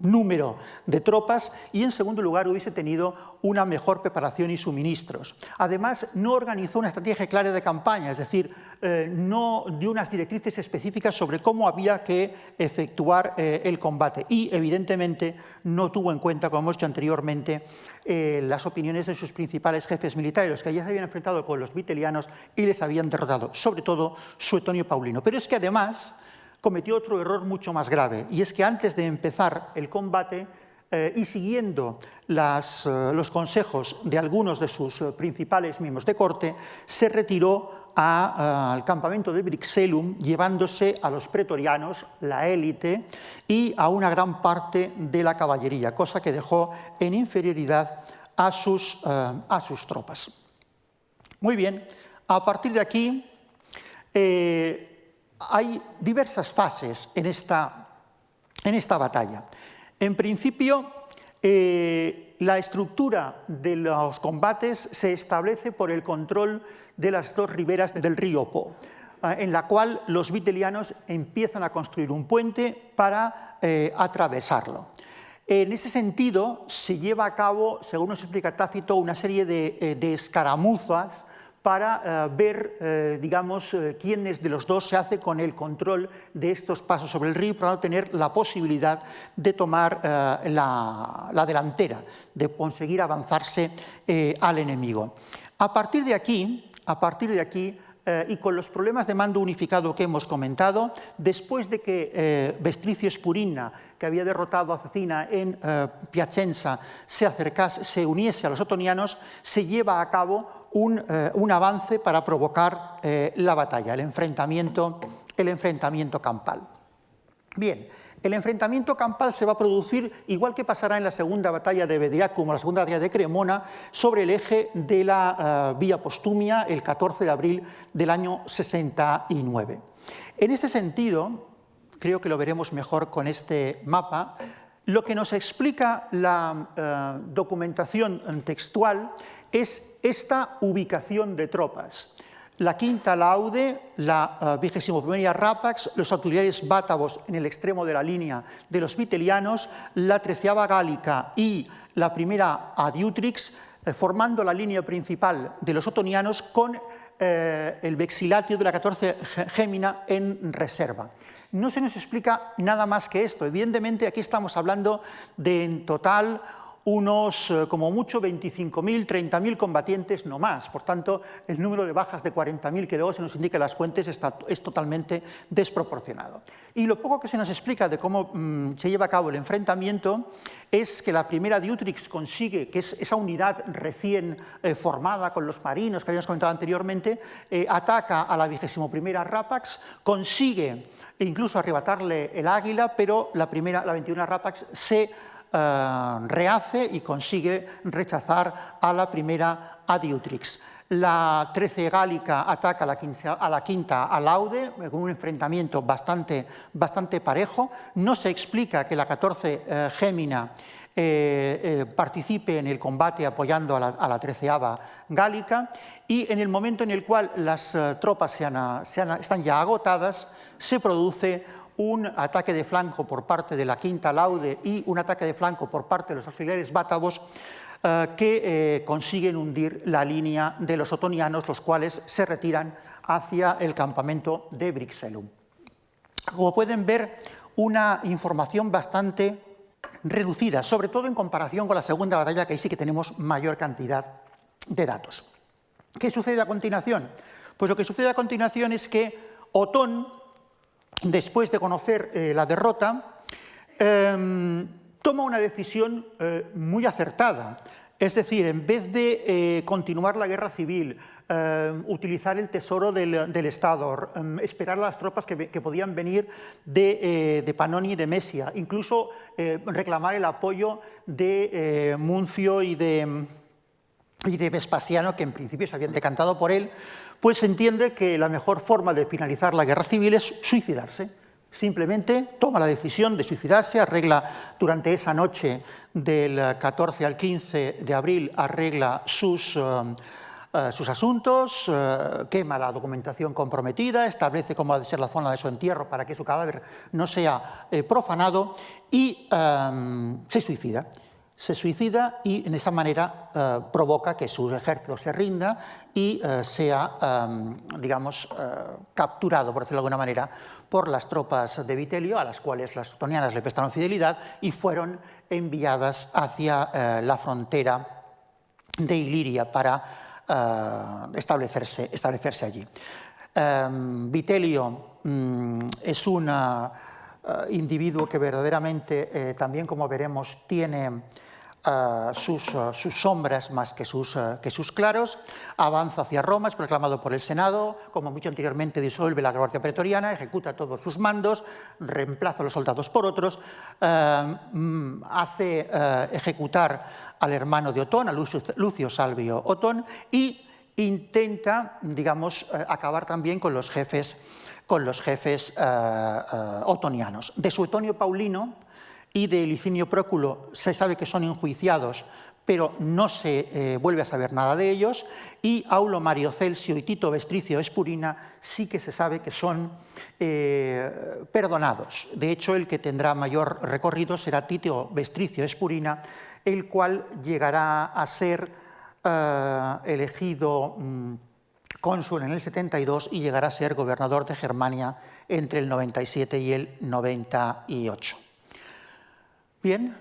número de tropas y, en segundo lugar, hubiese tenido una mejor preparación y suministros. Además, no organizó una estrategia clara de campaña, es decir, no dio unas directrices específicas sobre cómo había que efectuar el combate y, evidentemente, no tuvo en cuenta, como hemos dicho anteriormente, las opiniones de sus principales jefes militares, los que ya se habían enfrentado con los vitelianos y les habían derrotado, sobre todo Suetonio Paulino. Pero es que, además, cometió otro error mucho más grave, y es que antes de empezar el combate y siguiendo los consejos de algunos de sus principales miembros de corte, se retiró al campamento de Brixellum, llevándose a los pretorianos, la élite, y a una gran parte de la caballería, cosa que dejó en inferioridad a sus tropas. Muy bien, a partir de aquí hay diversas fases en esta batalla. En principio, la estructura de los combates se establece por el control de las 2 riberas del río Po, en la cual los vitelianos empiezan a construir un puente para atravesarlo. En ese sentido, se lleva a cabo, según nos explica Tácito, una serie de escaramuzas para ver, digamos, quiénes de los dos se hace con el control de estos pasos sobre el río, para tener la posibilidad de tomar la delantera, de conseguir avanzarse al enemigo. A partir de aquí, y con los problemas de mando unificado que hemos comentado, después de que Vestricio Espurina, que había derrotado a Cecina en Piacenza, se uniese a los otonianos, se lleva a cabo un avance para provocar la batalla, el enfrentamiento campal. Bien, el enfrentamiento campal se va a producir, igual que pasará en la segunda batalla de Bedriacum o la segunda batalla de Cremona, sobre el eje de la Vía Postumia, el 14 de abril del año 69. En este sentido, creo que lo veremos mejor con este mapa, lo que nos explica la documentación textual es esta ubicación de tropas. La quinta Laude, la 21ª Rápax, los auxiliares bátavos en el extremo de la línea de los vitelianos, la 13ª Gálica y la primera Adiutrix, formando la línea principal de los otonianos con el vexilatio de la 14 Gémina en reserva. No se nos explica nada más que esto. Evidentemente, aquí estamos hablando de en total unos, como mucho, 25.000, 30.000 combatientes, no más. Por tanto, el número de bajas de 40.000 que luego se nos indica en las fuentes es totalmente desproporcionado. Y lo poco que se nos explica de cómo se lleva a cabo el enfrentamiento es que la primera Diutrix consigue, que es esa unidad recién formada con los marinos que habíamos comentado anteriormente, ataca a la 21ª Rápax, consigue incluso arrebatarle el águila, pero la 21ª Rápax se rehace y consigue rechazar a la primera Adiutrix. La 13 Gálica ataca a la quinta Alaude, con un enfrentamiento bastante parejo. No se explica que la 14 Gémina participe en el combate apoyando a la 13ª Gálica, y en el momento en el cual las tropas están ya agotadas, se produce un ataque de flanco por parte de la quinta Laude y un ataque de flanco por parte de los auxiliares bátavos que consiguen hundir la línea de los otonianos, los cuales se retiran hacia el campamento de Brixellum. Como pueden ver, una información bastante reducida, sobre todo en comparación con la segunda batalla, que ahí sí que tenemos mayor cantidad de datos. ¿Qué sucede a continuación? Pues lo que sucede a continuación es que Otón, después de conocer la derrota, toma una decisión muy acertada. Es decir, en vez de continuar la guerra civil, utilizar el tesoro del Estado, esperar a las tropas que podían venir de Panonia y de Mesia, incluso reclamar el apoyo de Muncio y de Vespasiano, que en principio se habían decantado por él, pues se entiende que la mejor forma de finalizar la guerra civil es suicidarse. Simplemente toma la decisión de suicidarse, arregla durante esa noche del 14 al 15 de abril, arregla sus asuntos, quema la documentación comprometida, establece cómo ha de ser la zona de su entierro para que su cadáver no sea profanado y se suicida. Se suicida y en esa manera provoca que su ejército se rinda y sea, digamos, capturado, por decirlo de alguna manera, por las tropas de Vitelio, a las cuales las otonianas le prestaron fidelidad y fueron enviadas hacia la frontera de Iliria para establecerse allí. Vitelio es un individuo que verdaderamente, también como veremos, tiene sus sombras más que sus claros. Avanza hacia Roma, es proclamado por el Senado, como mucho anteriormente disuelve la Guardia Pretoriana, ejecuta todos sus mandos, reemplaza a los soldados por otros, hace ejecutar al hermano de Otón, a Lucio Salvio Otón, y intenta, digamos, acabar también con los jefes otonianos. De Suetonio Paulino y de Licinio Próculo se sabe que son enjuiciados, pero no se vuelve a saber nada de ellos, y Aulo Mario Celsio y Tito Vestricio Espurina sí que se sabe que son perdonados. De hecho, el que tendrá mayor recorrido será Tito Vestricio Espurina, el cual llegará a ser elegido cónsul en el 72 y llegará a ser gobernador de Germania entre el 97 y el 98. Bien,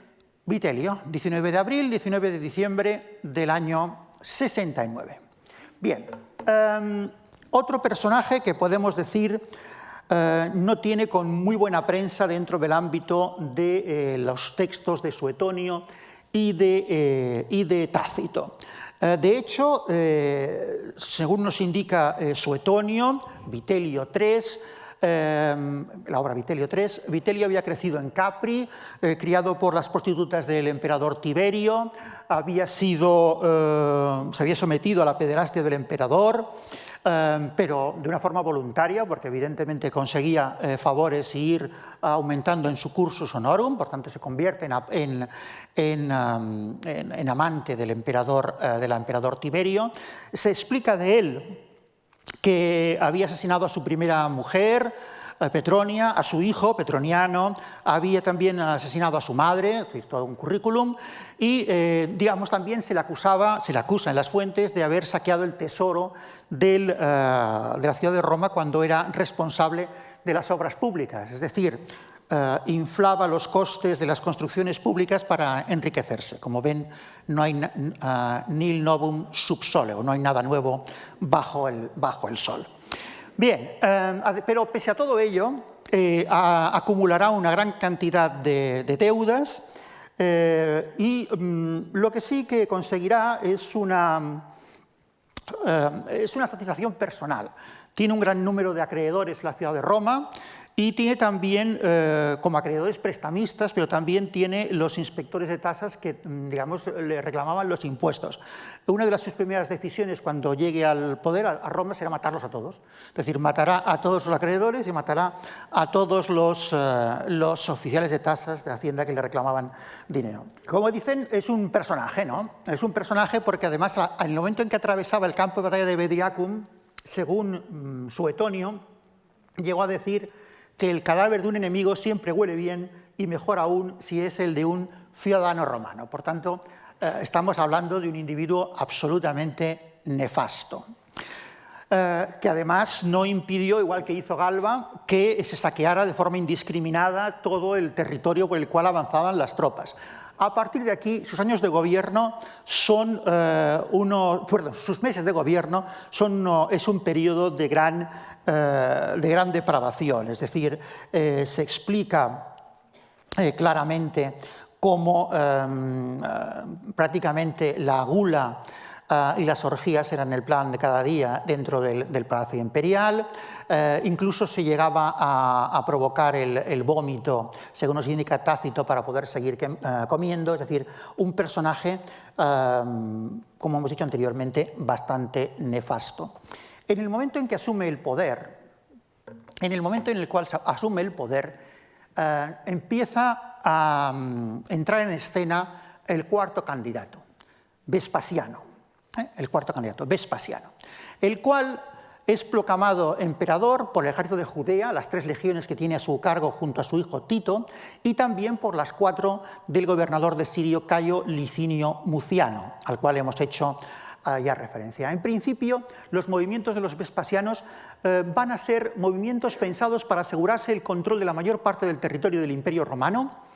Vitelio, 19 de abril, 19 de diciembre del año 69. Bien, otro personaje que podemos decir no tiene con muy buena prensa dentro del ámbito de los textos de Suetonio y de Tácito. De hecho, según nos indica Suetonio, Vitelio III, la obra Vitelio III, Vitelio había crecido en Capri, criado por las prostitutas del emperador Tiberio, se había sometido a la pederastia del emperador, pero de una forma voluntaria, porque evidentemente conseguía favores y ir aumentando en su cursus honorum, por tanto se convierte en amante del emperador Tiberio. Se explica de él que había asesinado a su primera mujer, Petronia, a su hijo Petroniano, había también asesinado a su madre, es decir, todo un currículum, y digamos también se le acusa en las fuentes de haber saqueado el tesoro de la ciudad de Roma cuando era responsable de las obras públicas, es decir, inflaba los costes de las construcciones públicas para enriquecerse. Como ven, no hay nil novum sub sole, o no hay nada nuevo bajo el sol. Bien, pero pese a todo ello, acumulará una gran cantidad de deudas y lo que sí que conseguirá es una satisfacción personal. Tiene un gran número de acreedores la ciudad de Roma y tiene también como acreedores prestamistas, pero también tiene los inspectores de tasas que, digamos, le reclamaban los impuestos. Una de sus primeras decisiones cuando llegue al poder, a Roma, será matarlos a todos. Es decir, matará a todos los acreedores y matará a todos los oficiales de tasas de Hacienda que le reclamaban dinero. Como dicen, es un personaje, ¿no? Es un personaje porque además, al momento en que atravesaba el campo de batalla de Bedriacum, según Suetonio, llegó a decir que el cadáver de un enemigo siempre huele bien y mejor aún si es el de un ciudadano romano. Por tanto, estamos hablando de un individuo absolutamente nefasto, que además no impidió, igual que hizo Galba, que se saqueara de forma indiscriminada todo el territorio por el cual avanzaban las tropas. A partir de aquí, sus años de gobierno son sus meses de gobierno es un periodo de gran depravación, es decir, se explica claramente cómo prácticamente la gula y las orgías eran el plan de cada día dentro del Palacio Imperial. Incluso se llegaba a provocar el vómito, según nos indica Tácito, para poder seguir comiendo. Es decir, un personaje, como hemos dicho anteriormente, bastante nefasto. En el momento en que asume el poder, empieza a entrar en escena el cuarto candidato, Vespasiano. El cual es proclamado emperador por el ejército de Judea, las 3 legiones que tiene a su cargo junto a su hijo Tito, y también por las 4 del gobernador de Sirio, Cayo Licinio Muciano, al cual hemos hecho ya referencia. En principio, los movimientos de los vespasianos van a ser movimientos pensados para asegurarse el control de la mayor parte del territorio del Imperio Romano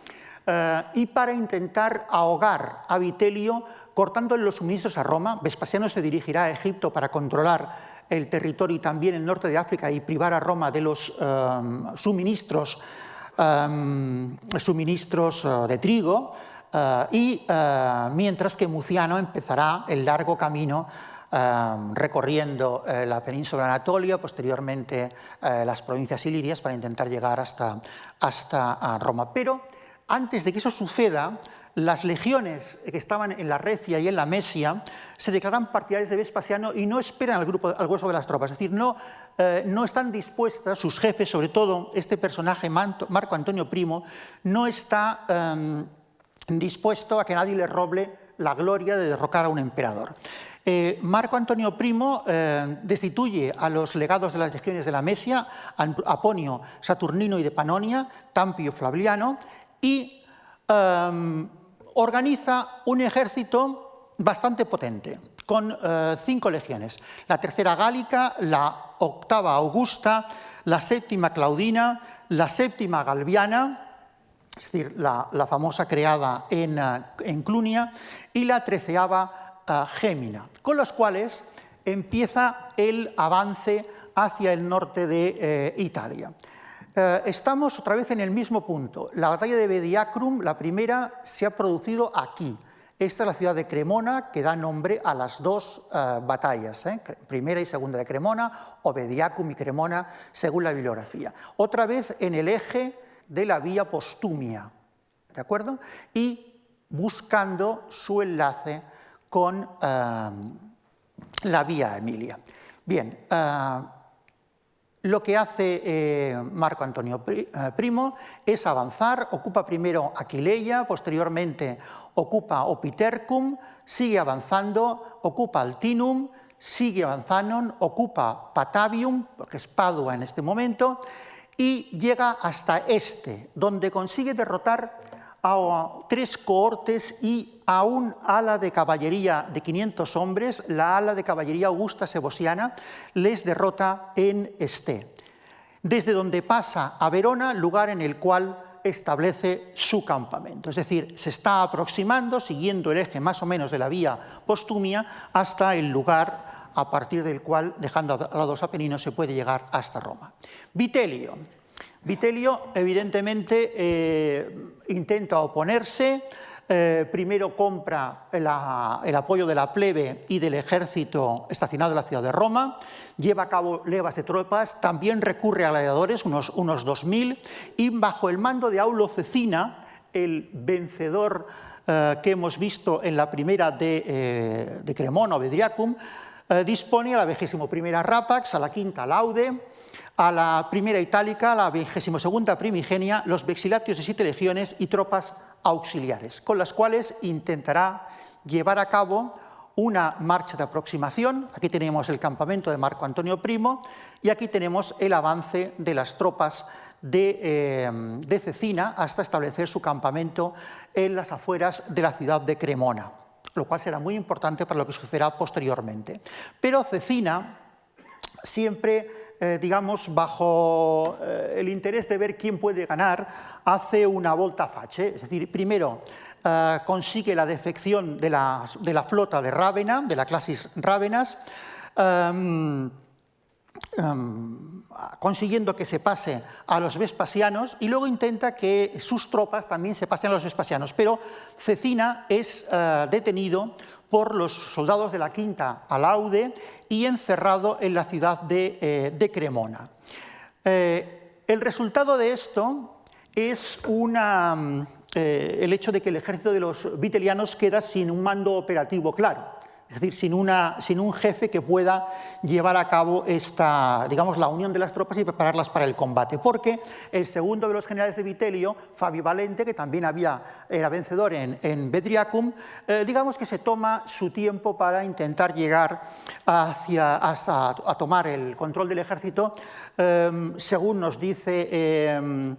y para intentar ahogar a Vitelio cortándole los suministros a Roma. Vespasiano se dirigirá a Egipto para controlar el territorio y también el norte de África y privar a Roma de los suministros de trigo, mientras que Muciano empezará el largo camino recorriendo la península de Anatolia, posteriormente las provincias ilirias, para intentar llegar hasta Roma. Pero antes de que eso suceda, las legiones que estaban en la Recia y en la Mesia se declaran partidarias de Vespasiano y no esperan al grueso de las tropas. Es decir, no están dispuestas, sus jefes, sobre todo este personaje Marco Antonio Primo, no está dispuesto a que nadie le robe la gloria de derrocar a un emperador. Marco Antonio Primo destituye a los legados de las legiones de la Mesia, Aponio, Saturnino y de Panonia, Tampio, Flaviano, y organiza un ejército bastante potente, con 5 legiones. La 3ª Gálica, la 8ª Augusta, la 7ª Claudina, la 7ª Galbiana, es decir, la famosa creada en Clunia, y la 13ª Gémina, con los cuales empieza el avance hacia el norte de Italia. Estamos otra vez en el mismo punto. La batalla de Bedriacum, la primera, se ha producido aquí. Esta es la ciudad de Cremona, que da nombre a las 2 batallas, primera y segunda de Cremona, o Bedriacum y Cremona, según la bibliografía. Otra vez en el eje de la vía Postumia, ¿de acuerdo? Y buscando su enlace con la vía Emilia. Bien, lo que hace Marco Antonio Primo es avanzar, ocupa primero Aquileia, posteriormente ocupa Opitercum, sigue avanzando, ocupa Altinum, sigue avanzando, ocupa Patavium, porque es Padua en este momento, y llega hasta este, donde consigue derrotar a 3 cohortes y a un ala de caballería de 500 hombres. La ala de caballería Augusta Sebosiana les derrota en Este, desde donde pasa a Verona, lugar en el cual establece su campamento. Es decir, se está aproximando, siguiendo el eje más o menos de la vía Postumia, hasta el lugar a partir del cual, dejando a los Apeninos, se puede llegar hasta Roma. Vitelio, evidentemente, intenta oponerse, primero compra el apoyo de la plebe y del ejército estacionado en la ciudad de Roma, lleva a cabo levas de tropas, también recurre a gladiadores, unos 2.000, y bajo el mando de Aulo Cecina, el vencedor que hemos visto en la primera de Cremona o Bedriacum, dispone a la 21ª Rapax, a la 5ª Laude, a la primera Itálica, a la 22ª Primigenia, los vexilatios de 7 legiones y tropas auxiliares, con las cuales intentará llevar a cabo una marcha de aproximación. Aquí tenemos el campamento de Marco Antonio Primo y aquí tenemos el avance de las tropas de Cecina hasta establecer su campamento en las afueras de la ciudad de Cremona, lo cual será muy importante para lo que sucederá posteriormente. Pero Cecina siempre, digamos, bajo el interés de ver quién puede ganar, hace una volta-face, es decir, primero consigue la defección de la flota de Rávena, de la clasis Rávenas, consiguiendo que se pase a los vespasianos, y luego intenta que sus tropas también se pasen a los vespasianos, pero Cecina es detenido por los soldados de la 5ª Alaude y encerrado en la ciudad de Cremona. El resultado de esto es el hecho de que el ejército de los vitelianos queda sin un mando operativo claro, es decir, sin un jefe que pueda llevar a cabo digamos, la unión de las tropas y prepararlas para el combate, porque el segundo de los generales de Vitelio, Fabio Valente, que también era vencedor en Bedriacum, digamos que se toma su tiempo para intentar llegar hasta tomar el control del ejército, según nos dice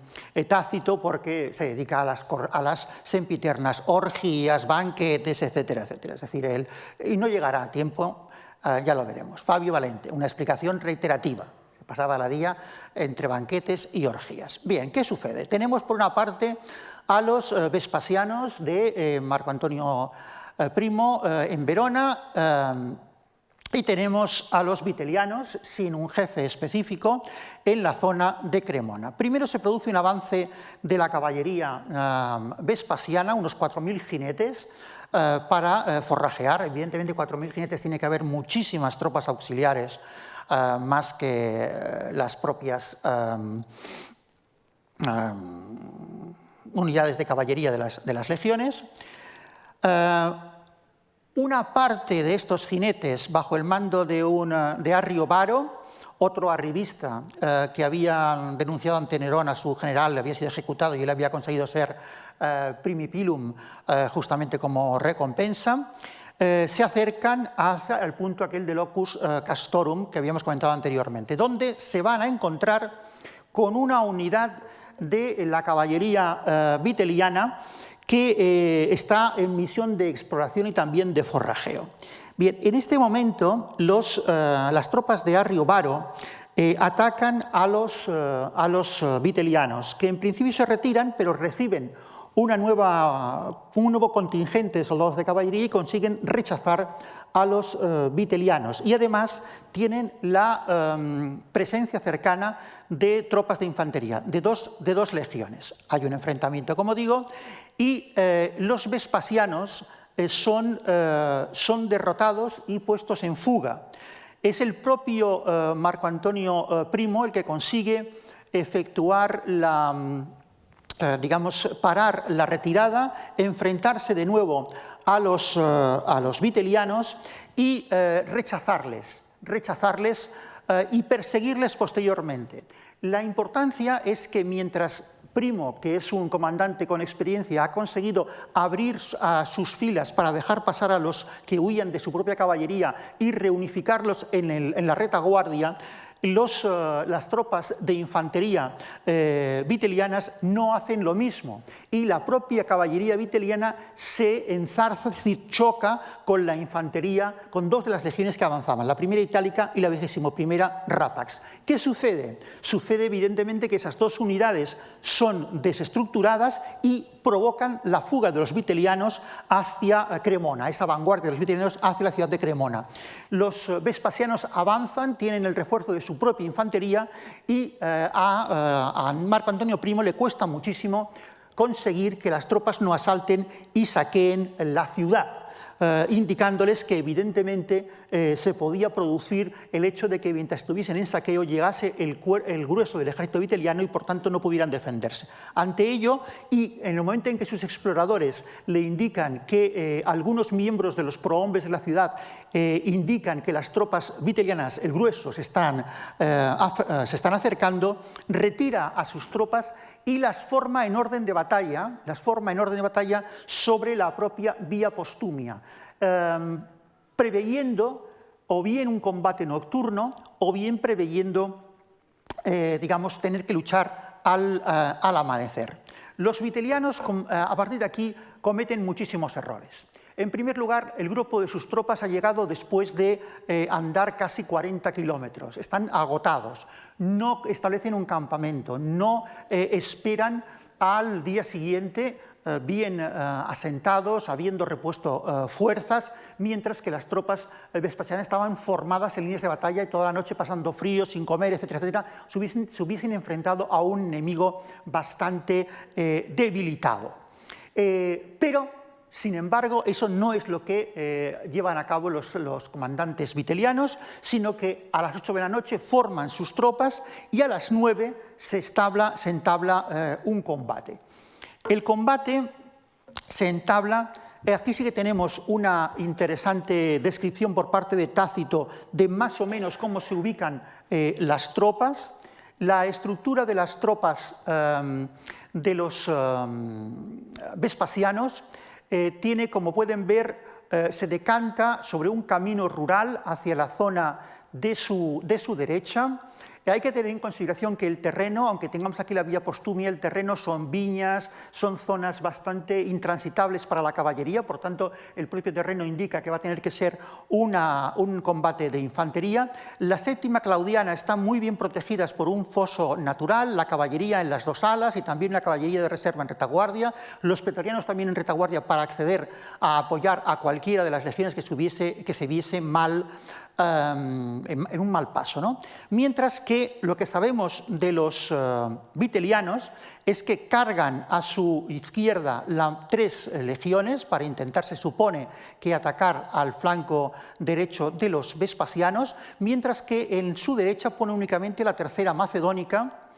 Tácito, porque se dedica a las sempiternas orgías, banquetes, etcétera, etcétera. Es decir, y no llegará a tiempo, ya lo veremos. Fabio Valente, una explicación reiterativa. Se pasaba la día entre banquetes y orgías. Bien, ¿qué sucede? Tenemos por una parte a los vespasianos de Marco Antonio Primo en Verona, y tenemos a los vitelianos sin un jefe específico en la zona de Cremona. Primero se produce un avance de la caballería vespasiana, unos 4.000 jinetes, para forrajear. Evidentemente, 4.000 jinetes tiene que haber muchísimas tropas auxiliares, más que las propias unidades de caballería de las legiones. Una parte de estos jinetes, bajo el mando de Arrio Varo, otro arribista que había denunciado ante Nerón a su general, había sido ejecutado y él había conseguido ser primipilum justamente como recompensa, se acercan hasta el punto aquel de Locus Castorum que habíamos comentado anteriormente, donde se van a encontrar con una unidad de la caballería viteliana que está en misión de exploración y también de forrajeo. Bien, en este momento las tropas de Arrio Varo atacan a los vitelianos, que en principio se retiran, pero reciben un nuevo contingente de soldados de caballería y consiguen rechazar a los vitelianos. Y además tienen la presencia cercana de tropas de infantería, de dos legiones. Hay un enfrentamiento, como digo, y los vespasianos son derrotados y puestos en fuga. Es el propio Marco Antonio Primo el que consigue efectuar parar la retirada, enfrentarse de nuevo a los vitelianos y rechazarles y perseguirles posteriormente. La importancia es que mientras Primo, que es un comandante con experiencia, ha conseguido abrir a sus filas para dejar pasar a los que huían de su propia caballería y reunificarlos en la retaguardia, las tropas de infantería vitelianas no hacen lo mismo y la propia caballería viteliana se enzarza, es decir, choca con la infantería, con dos de las legiones que avanzaban, la primera Itálica y la 21ª Rapax. ¿Qué sucede? Sucede evidentemente que esas dos unidades son desestructuradas y provocan la fuga de los vitelianos hacia Cremona, esa vanguardia de los vitelianos hacia la ciudad de Cremona. Los vespasianos avanzan, tienen el refuerzo de su propia infantería y a Marco Antonio Primo le cuesta muchísimo conseguir que las tropas no asalten y saqueen la ciudad, indicándoles que evidentemente se podía producir el hecho de que mientras estuviesen en saqueo llegase el grueso del ejército viteliano y por tanto no pudieran defenderse. Ante ello, y en el momento en que sus exploradores le indican que algunos miembros de los prohombres de la ciudad indican que las tropas vitelianas, el grueso, se están acercando, retira a sus tropas y las forma en orden de batalla, sobre la propia Vía Postumia, preveyendo o bien un combate nocturno o bien preveyendo, digamos, tener que luchar al amanecer. Los vitelianos, a partir de aquí, cometen muchísimos errores. En primer lugar, el grupo de sus tropas ha llegado después de andar casi 40 kilómetros. Están agotados, no establecen un campamento, no esperan al día siguiente bien asentados, habiendo repuesto fuerzas, mientras que las tropas vespasianas estaban formadas en líneas de batalla y toda la noche pasando frío, sin comer, etcétera, etcétera, se hubiesen enfrentado a un enemigo bastante debilitado. Pero sin embargo, eso no es lo que llevan a cabo los comandantes vitelianos, sino que a las 8 de la noche forman sus tropas y a las 9 se entabla un combate. El combate se entabla, aquí sí que tenemos una interesante descripción por parte de Tácito de más o menos cómo se ubican las tropas. La estructura de las tropas de los vespasianos tiene, como pueden ver, se decanta sobre un camino rural hacia la zona de su derecha. Hay que tener en consideración que el terreno, aunque tengamos aquí la Vía Postumia, el terreno son viñas, son zonas bastante intransitables para la caballería, por tanto el propio terreno indica que va a tener que ser un combate de infantería. La séptima claudiana está muy bien protegidas por un foso natural, la caballería en las dos alas y también la caballería de reserva en retaguardia, los pretorianos también en retaguardia para acceder a apoyar a cualquiera de las legiones que se viese mal en un mal paso, ¿no? Mientras que lo que sabemos de los vitelianos es que cargan a su izquierda 3 legiones para intentar, se supone, que atacar al flanco derecho de los vespasianos, mientras que en su derecha pone únicamente la tercera macedónica,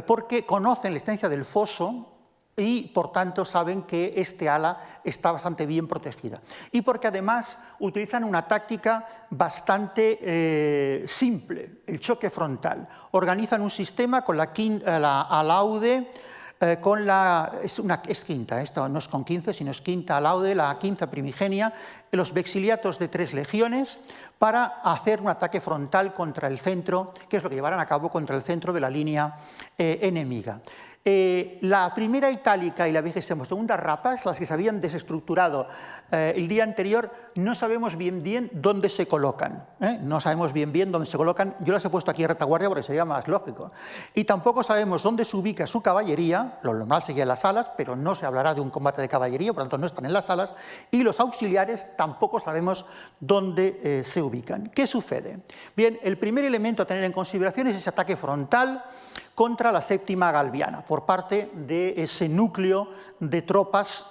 porque conocen la existencia del foso y, por tanto, saben que este ala está bastante bien protegida. Y porque, además, utilizan una táctica bastante simple, el choque frontal. Organizan un sistema con la alaude, es quinta, esto no es con 15, sino es quinta alaude, la quinta primigenia, los vexiliatos de 3 legiones, para hacer un ataque frontal contra el centro, que es lo que llevarán a cabo contra el centro de la línea enemiga. La primera itálica y la 22ª rapas, las que se habían desestructurado el día anterior, no sabemos bien dónde se colocan. No sabemos bien dónde se colocan. Yo las he puesto aquí en retaguardia porque sería más lógico. Y tampoco sabemos dónde se ubica su caballería. Lo normal sería en las alas, pero no se hablará de un combate de caballería, por lo tanto no están en las alas. Y los auxiliares tampoco sabemos dónde se ubican. ¿Qué sucede? Bien, el primer elemento a tener en consideración es ese ataque frontal contra la séptima galbiana, por parte de ese núcleo de tropas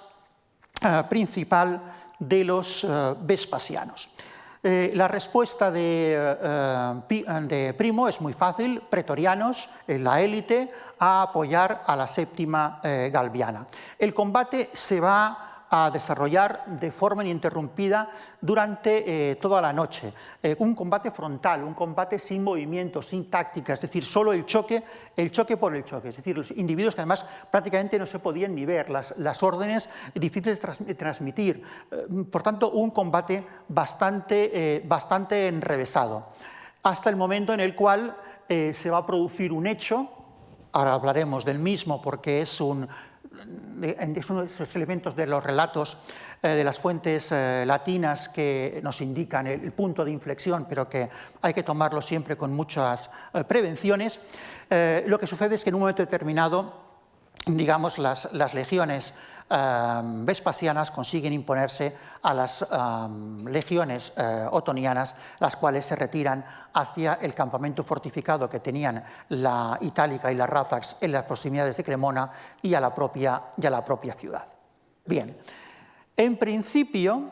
principal de los vespasianos. La respuesta de Primo es muy fácil: pretorianos, la élite, a apoyar a la séptima galbiana. El combate se va a desarrollar de forma ininterrumpida durante toda la noche. Un combate frontal, un combate sin movimiento, sin táctica, es decir, solo el choque por el choque. Es decir, los individuos que además prácticamente no se podían ni ver, las órdenes difíciles de transmitir. Por tanto, un combate bastante enrevesado. Hasta el momento en el cual se va a producir un hecho, ahora hablaremos del mismo porque es uno de esos elementos de los relatos de las fuentes latinas que nos indican el punto de inflexión, pero que hay que tomarlo siempre con muchas prevenciones. Lo que sucede es que en un momento determinado digamos, las legiones vespasianas consiguen imponerse a las legiones otonianas, las cuales se retiran hacia el campamento fortificado que tenían la Itálica y la Rapax en las proximidades de Cremona y a la propia ciudad. Bien, en principio,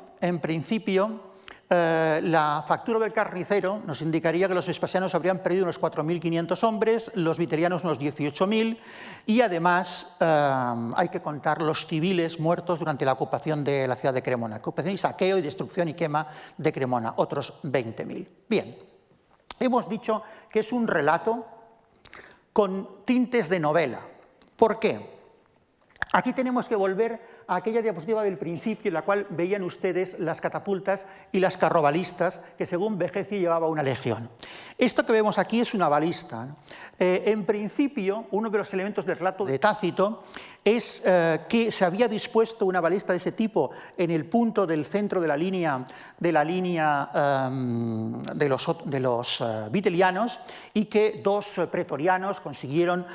la factura del carnicero nos indicaría que los vespasianos habrían perdido unos 4.500 hombres, los viterianos unos 18.000, y además hay que contar los civiles muertos durante la ocupación de la ciudad de Cremona, ocupación y saqueo y destrucción y quema de Cremona, otros 20.000. Bien, hemos dicho que es un relato con tintes de novela. ¿Por qué? Aquí tenemos que volver a aquella diapositiva del principio en la cual veían ustedes las catapultas y las carrobalistas que según Vegecio llevaba una legión. Esto que vemos aquí es una balista, ¿no? En principio, uno de los elementos del relato de Tácito es que se había dispuesto una balista de ese tipo en el punto del centro de la línea de los vitelianos, y que dos pretorianos consiguieron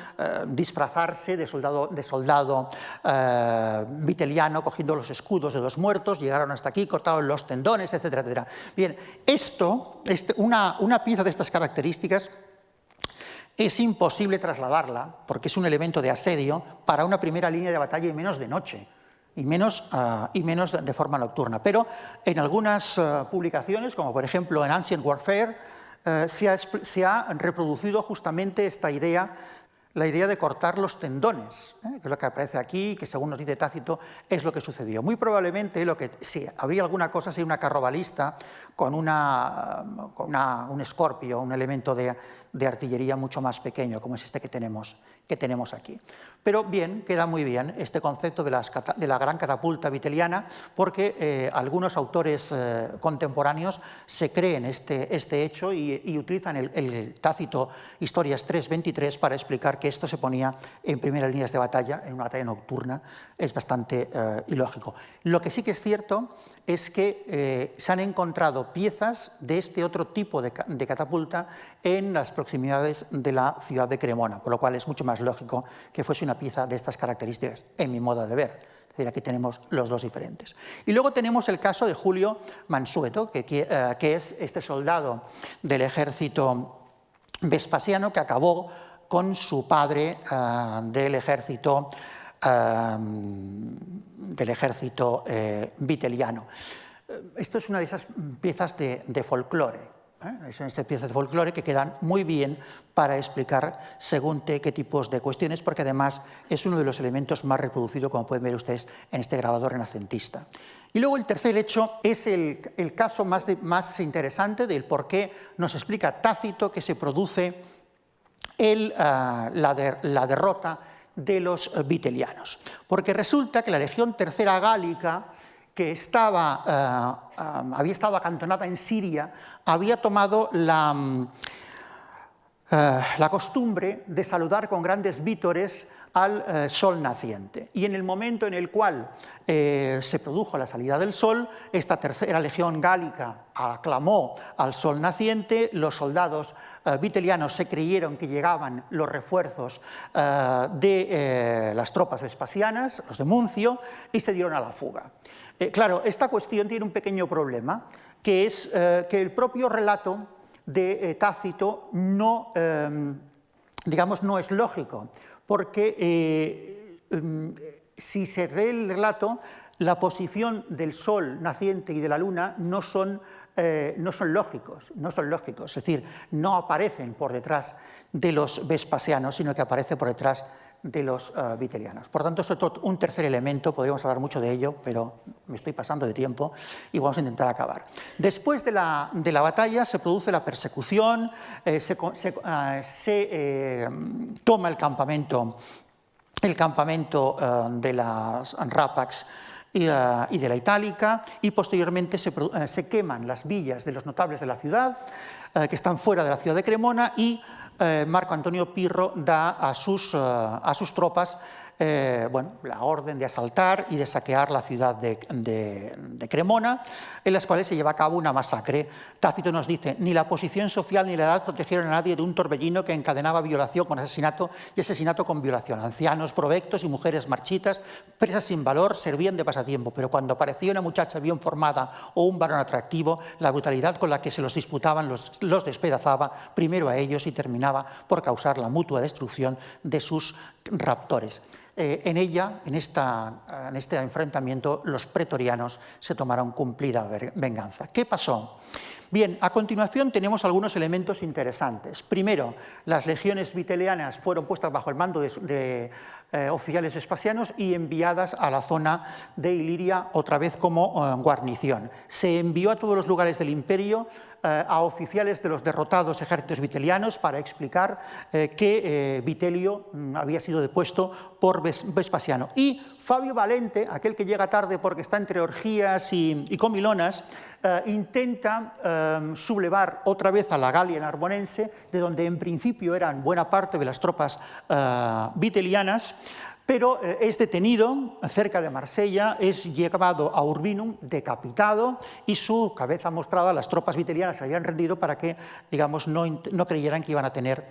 disfrazarse de soldado viteliano, cogiendo los escudos de los muertos, llegaron hasta aquí, cortaron los tendones, etcétera, etcétera. Bien, una pieza de estas características es imposible trasladarla, porque es un elemento de asedio para una primera línea de batalla y menos de noche, y menos de forma nocturna. Pero en algunas publicaciones, como por ejemplo en Ancient Warfare, se ha reproducido justamente esta idea, la idea de cortar los tendones, que es lo que aparece aquí, que según nos dice Tácito es lo que sucedió. Muy probablemente si habría alguna cosa, sería una carrobalista con un escorpio, un elemento de artillería mucho más pequeño, como es este que tenemos aquí. Pero bien, queda muy bien este concepto de la gran catapulta viteliana, porque algunos autores contemporáneos se creen este hecho y utilizan el Tácito Historias 3:23 para explicar que esto se ponía en primeras líneas de batalla, en una batalla nocturna. Es bastante ilógico. Lo que sí que es cierto es que se han encontrado piezas de este otro tipo de catapulta en las proximidades de la ciudad de Cremona, por lo cual es mucho más lógico que fuese una pieza de estas características, en mi modo de ver. Es decir, aquí tenemos los dos diferentes. Y luego tenemos el caso de Julio Mansueto, que es este soldado del ejército vespasiano que acabó con su padre del ejército viteliano. Esto es una de esas piezas de folclore. Son estas piezas de folclore que quedan muy bien para explicar según qué tipos de cuestiones, porque además es uno de los elementos más reproducidos, como pueden ver ustedes, en este grabador renacentista. Y luego el tercer hecho es el caso más interesante del por qué nos explica Tácito que se produce la derrota de los vitelianos. Porque resulta que la Legión Tercera Gálica, que había estado acantonada en Siria, había tomado la costumbre de saludar con grandes vítores al sol naciente. Y en el momento en el cual se produjo la salida del sol, esta tercera legión gálica aclamó al sol naciente, los soldados vitelianos se creyeron que llegaban los refuerzos de las tropas vespasianas, los de Muncio, y se dieron a la fuga. Claro, esta cuestión tiene un pequeño problema, que es que el propio relato de Tácito no es lógico, porque si se lee el relato, la posición del sol naciente y de la luna no son lógicos, es decir, no aparecen por detrás de los vespasianos, sino que aparece por detrás de los vitelianos. Por tanto, eso es un tercer elemento, podríamos hablar mucho de ello, pero me estoy pasando de tiempo y vamos a intentar acabar. Después de la batalla se produce la persecución, se toma el campamento de las Rapax y de la Itálica, y posteriormente se queman las villas de los notables de la ciudad, que están fuera de la ciudad de Cremona, y Marco Antonio Pirro da a sus tropas bueno, la orden de asaltar y de saquear la ciudad de Cremona, en las cuales se lleva a cabo una masacre. Tácito nos dice: ni la posición social ni la edad protegieron a nadie de un torbellino que encadenaba violación con asesinato y asesinato con violación. Ancianos, provectos y mujeres marchitas, presas sin valor, servían de pasatiempo, pero cuando aparecía una muchacha bien formada o un varón atractivo, la brutalidad con la que se los disputaban los despedazaba, primero a ellos, y terminaba por causar la mutua destrucción de sus raptores. En este enfrentamiento, los pretorianos se tomaron cumplida venganza. ¿Qué pasó? Bien, a continuación tenemos algunos elementos interesantes. Primero, las legiones vitelianas fueron puestas bajo el mando de oficiales vespasianos y enviadas a la zona de Iliria otra vez como guarnición. Se envió a todos los lugares del imperio a oficiales de los derrotados ejércitos vitelianos para explicar que Vitelio había sido depuesto por Vespasiano. Y Fabio Valente, aquel que llega tarde porque está entre orgías y comilonas, intenta sublevar otra vez a la Galia narbonense, de donde en principio eran buena parte de las tropas vitelianas, pero es detenido cerca de Marsella, es llevado a Urbinum, decapitado, y su cabeza mostrada, las tropas vitelianas se habían rendido para que, digamos, no creyeran que iban a tener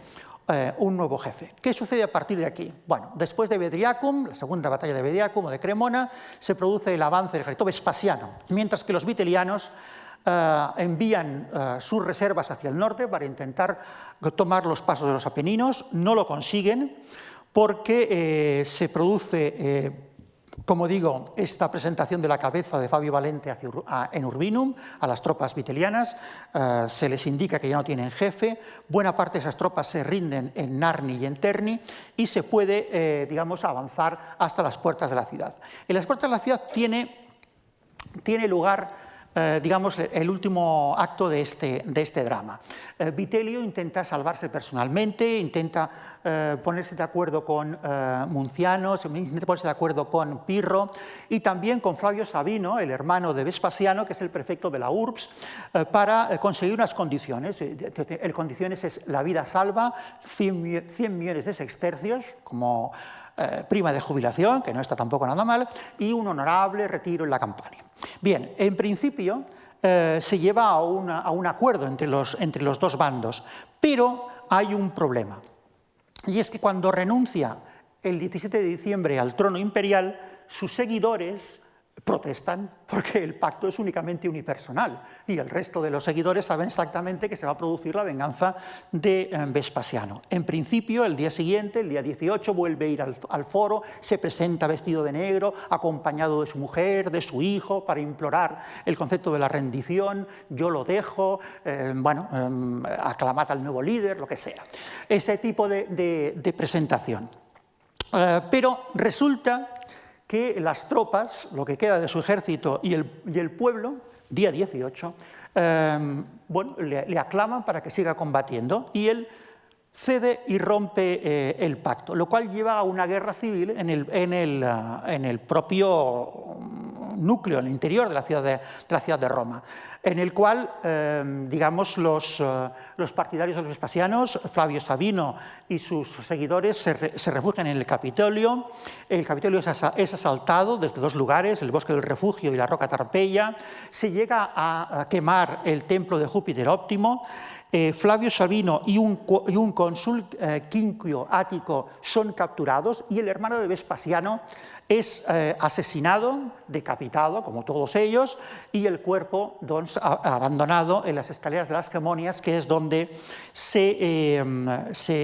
un nuevo jefe. ¿Qué sucede a partir de aquí? Bueno, después de Bedriacum, la segunda batalla de Bedriacum o de Cremona, se produce el avance del ejército vespasiano, mientras que los vitelianos envían sus reservas hacia el norte para intentar tomar los pasos de los Apeninos. No lo consiguen porque se produce, como digo, esta presentación de la cabeza de Fabio Valente en Urbinum a las tropas vitelianas. Se les indica que ya no tienen jefe. Buena parte de esas tropas se rinden en Narni y en Terni y se puede, digamos, avanzar hasta las puertas de la ciudad. En las puertas de la ciudad tiene lugar, digamos, el último acto de este drama. Vitelio intenta salvarse personalmente, intenta ponerse de acuerdo con Munciano, intenta ponerse de acuerdo con Pirro y también con Flavio Sabino, el hermano de Vespasiano, que es el prefecto de la urbs, para conseguir unas condiciones. El condiciones es la vida salva, 100 millones de sextercios, como prima de jubilación, que no está tampoco nada mal, y un honorable retiro en la Campania. Bien, en principio se lleva a un acuerdo entre los dos bandos, pero hay un problema, y es que cuando renuncia el 17 de diciembre al trono imperial, sus seguidores protestan porque el pacto es únicamente unipersonal y el resto de los seguidores saben exactamente que se va a producir la venganza de Vespasiano. En principio, el día siguiente, el día 18, vuelve a ir al foro, se presenta vestido de negro, acompañado de su mujer, de su hijo, para implorar el concepto de la rendición: yo lo dejo, aclamad al nuevo líder, lo que sea. Ese tipo de presentación. Pero resulta que las tropas, lo que queda de su ejército y el pueblo, día 18, le aclaman para que siga combatiendo y él cede y rompe el pacto, lo cual lleva a una guerra civil en el propio núcleo, en el interior de la ciudad de Roma, en el cual, digamos, los partidarios de los vespasianos, Flavio Sabino y sus seguidores, se refugian en el Capitolio. El Capitolio es asaltado desde dos lugares, el Bosque del Refugio y la Roca Tarpeia. Se llega a quemar el templo de Júpiter Óptimo. Flavio Sabino y un cónsul, Quinquio Ático, son capturados y el hermano de Vespasiano es asesinado, decapitado, como todos ellos, y el cuerpo abandonado en las escaleras de las Gemonias, que es donde se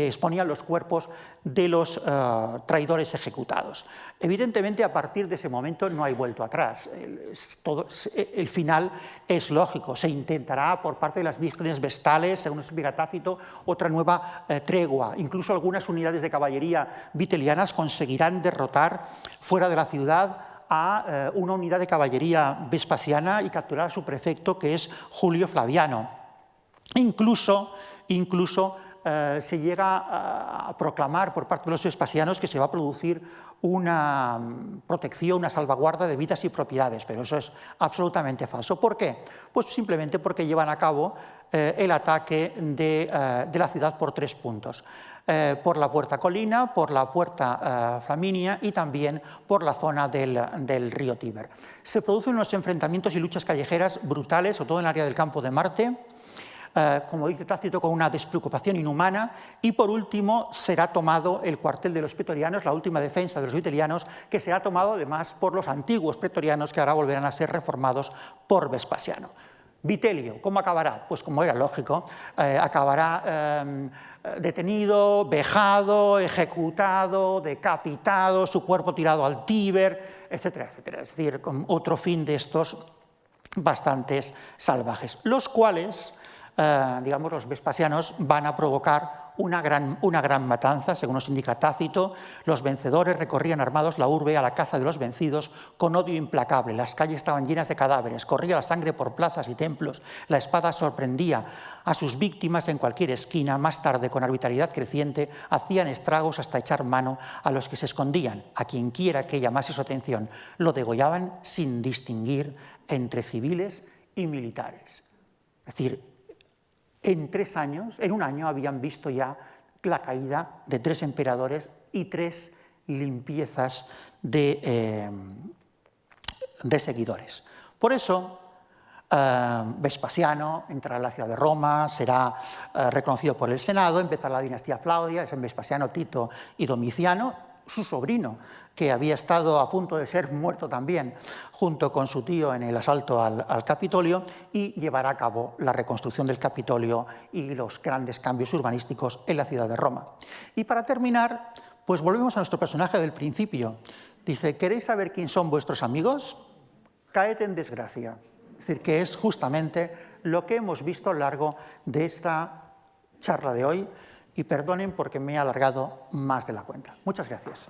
exponían los cuerpos de los traidores ejecutados. Evidentemente, a partir de ese momento no hay vuelto atrás. El final es lógico. Se intentará por parte de las vírgenes vestales, según explica Tácito, otra nueva tregua. Incluso algunas unidades de caballería vitelianas conseguirán derrotar fuera de la ciudad a una unidad de caballería vespasiana y capturar a su prefecto, que es Julio Flaviano. Incluso se llega a proclamar por parte de los vespasianos que se va a producir una protección, una salvaguarda de vidas y propiedades, pero eso es absolutamente falso. ¿Por qué? Pues simplemente porque llevan a cabo el ataque de la ciudad por 3 puntos. Por la Puerta Colina, por la Puerta Flaminia y también por la zona del río Tíber. Se producen unos enfrentamientos y luchas callejeras brutales, sobre todo en el área del Campo de Marte, como dice Tácito, con una despreocupación inhumana, y por último será tomado el cuartel de los pretorianos, la última defensa de los italianos, que será tomado además por los antiguos pretorianos que ahora volverán a ser reformados por Vespasiano. Vitelio, ¿cómo acabará? Pues como era lógico, acabará detenido, vejado, ejecutado, decapitado, su cuerpo tirado al Tíber, etcétera, etcétera. Es decir, con otro fin de estos bastantes salvajes, los cuales, digamos, los vespasianos van a provocar una gran matanza. Según nos indica Tácito, los vencedores recorrían armados la urbe a la caza de los vencidos con odio implacable. Las calles estaban llenas de cadáveres, corría la sangre por plazas y templos, la espada sorprendía a sus víctimas en cualquier esquina. Más tarde, con arbitrariedad creciente, hacían estragos hasta echar mano a los que se escondían. A quien quiera que llamase su atención, lo degollaban sin distinguir entre civiles y militares. Es decir, en un año habían visto ya la caída de 3 emperadores y 3 limpiezas de seguidores. Por eso, Vespasiano entrará en la ciudad de Roma, será reconocido por el Senado, empezará la dinastía Claudia, es en Vespasiano, Tito y Domiciano, su sobrino, que había estado a punto de ser muerto también, junto con su tío en el asalto al Capitolio, y llevará a cabo la reconstrucción del Capitolio y los grandes cambios urbanísticos en la ciudad de Roma. Y para terminar, pues volvemos a nuestro personaje del principio. Dice, ¿queréis saber quién son vuestros amigos? Caed en desgracia. Es decir, que es justamente lo que hemos visto a lo largo de esta charla de hoy, y perdonen porque me he alargado más de la cuenta. Muchas gracias.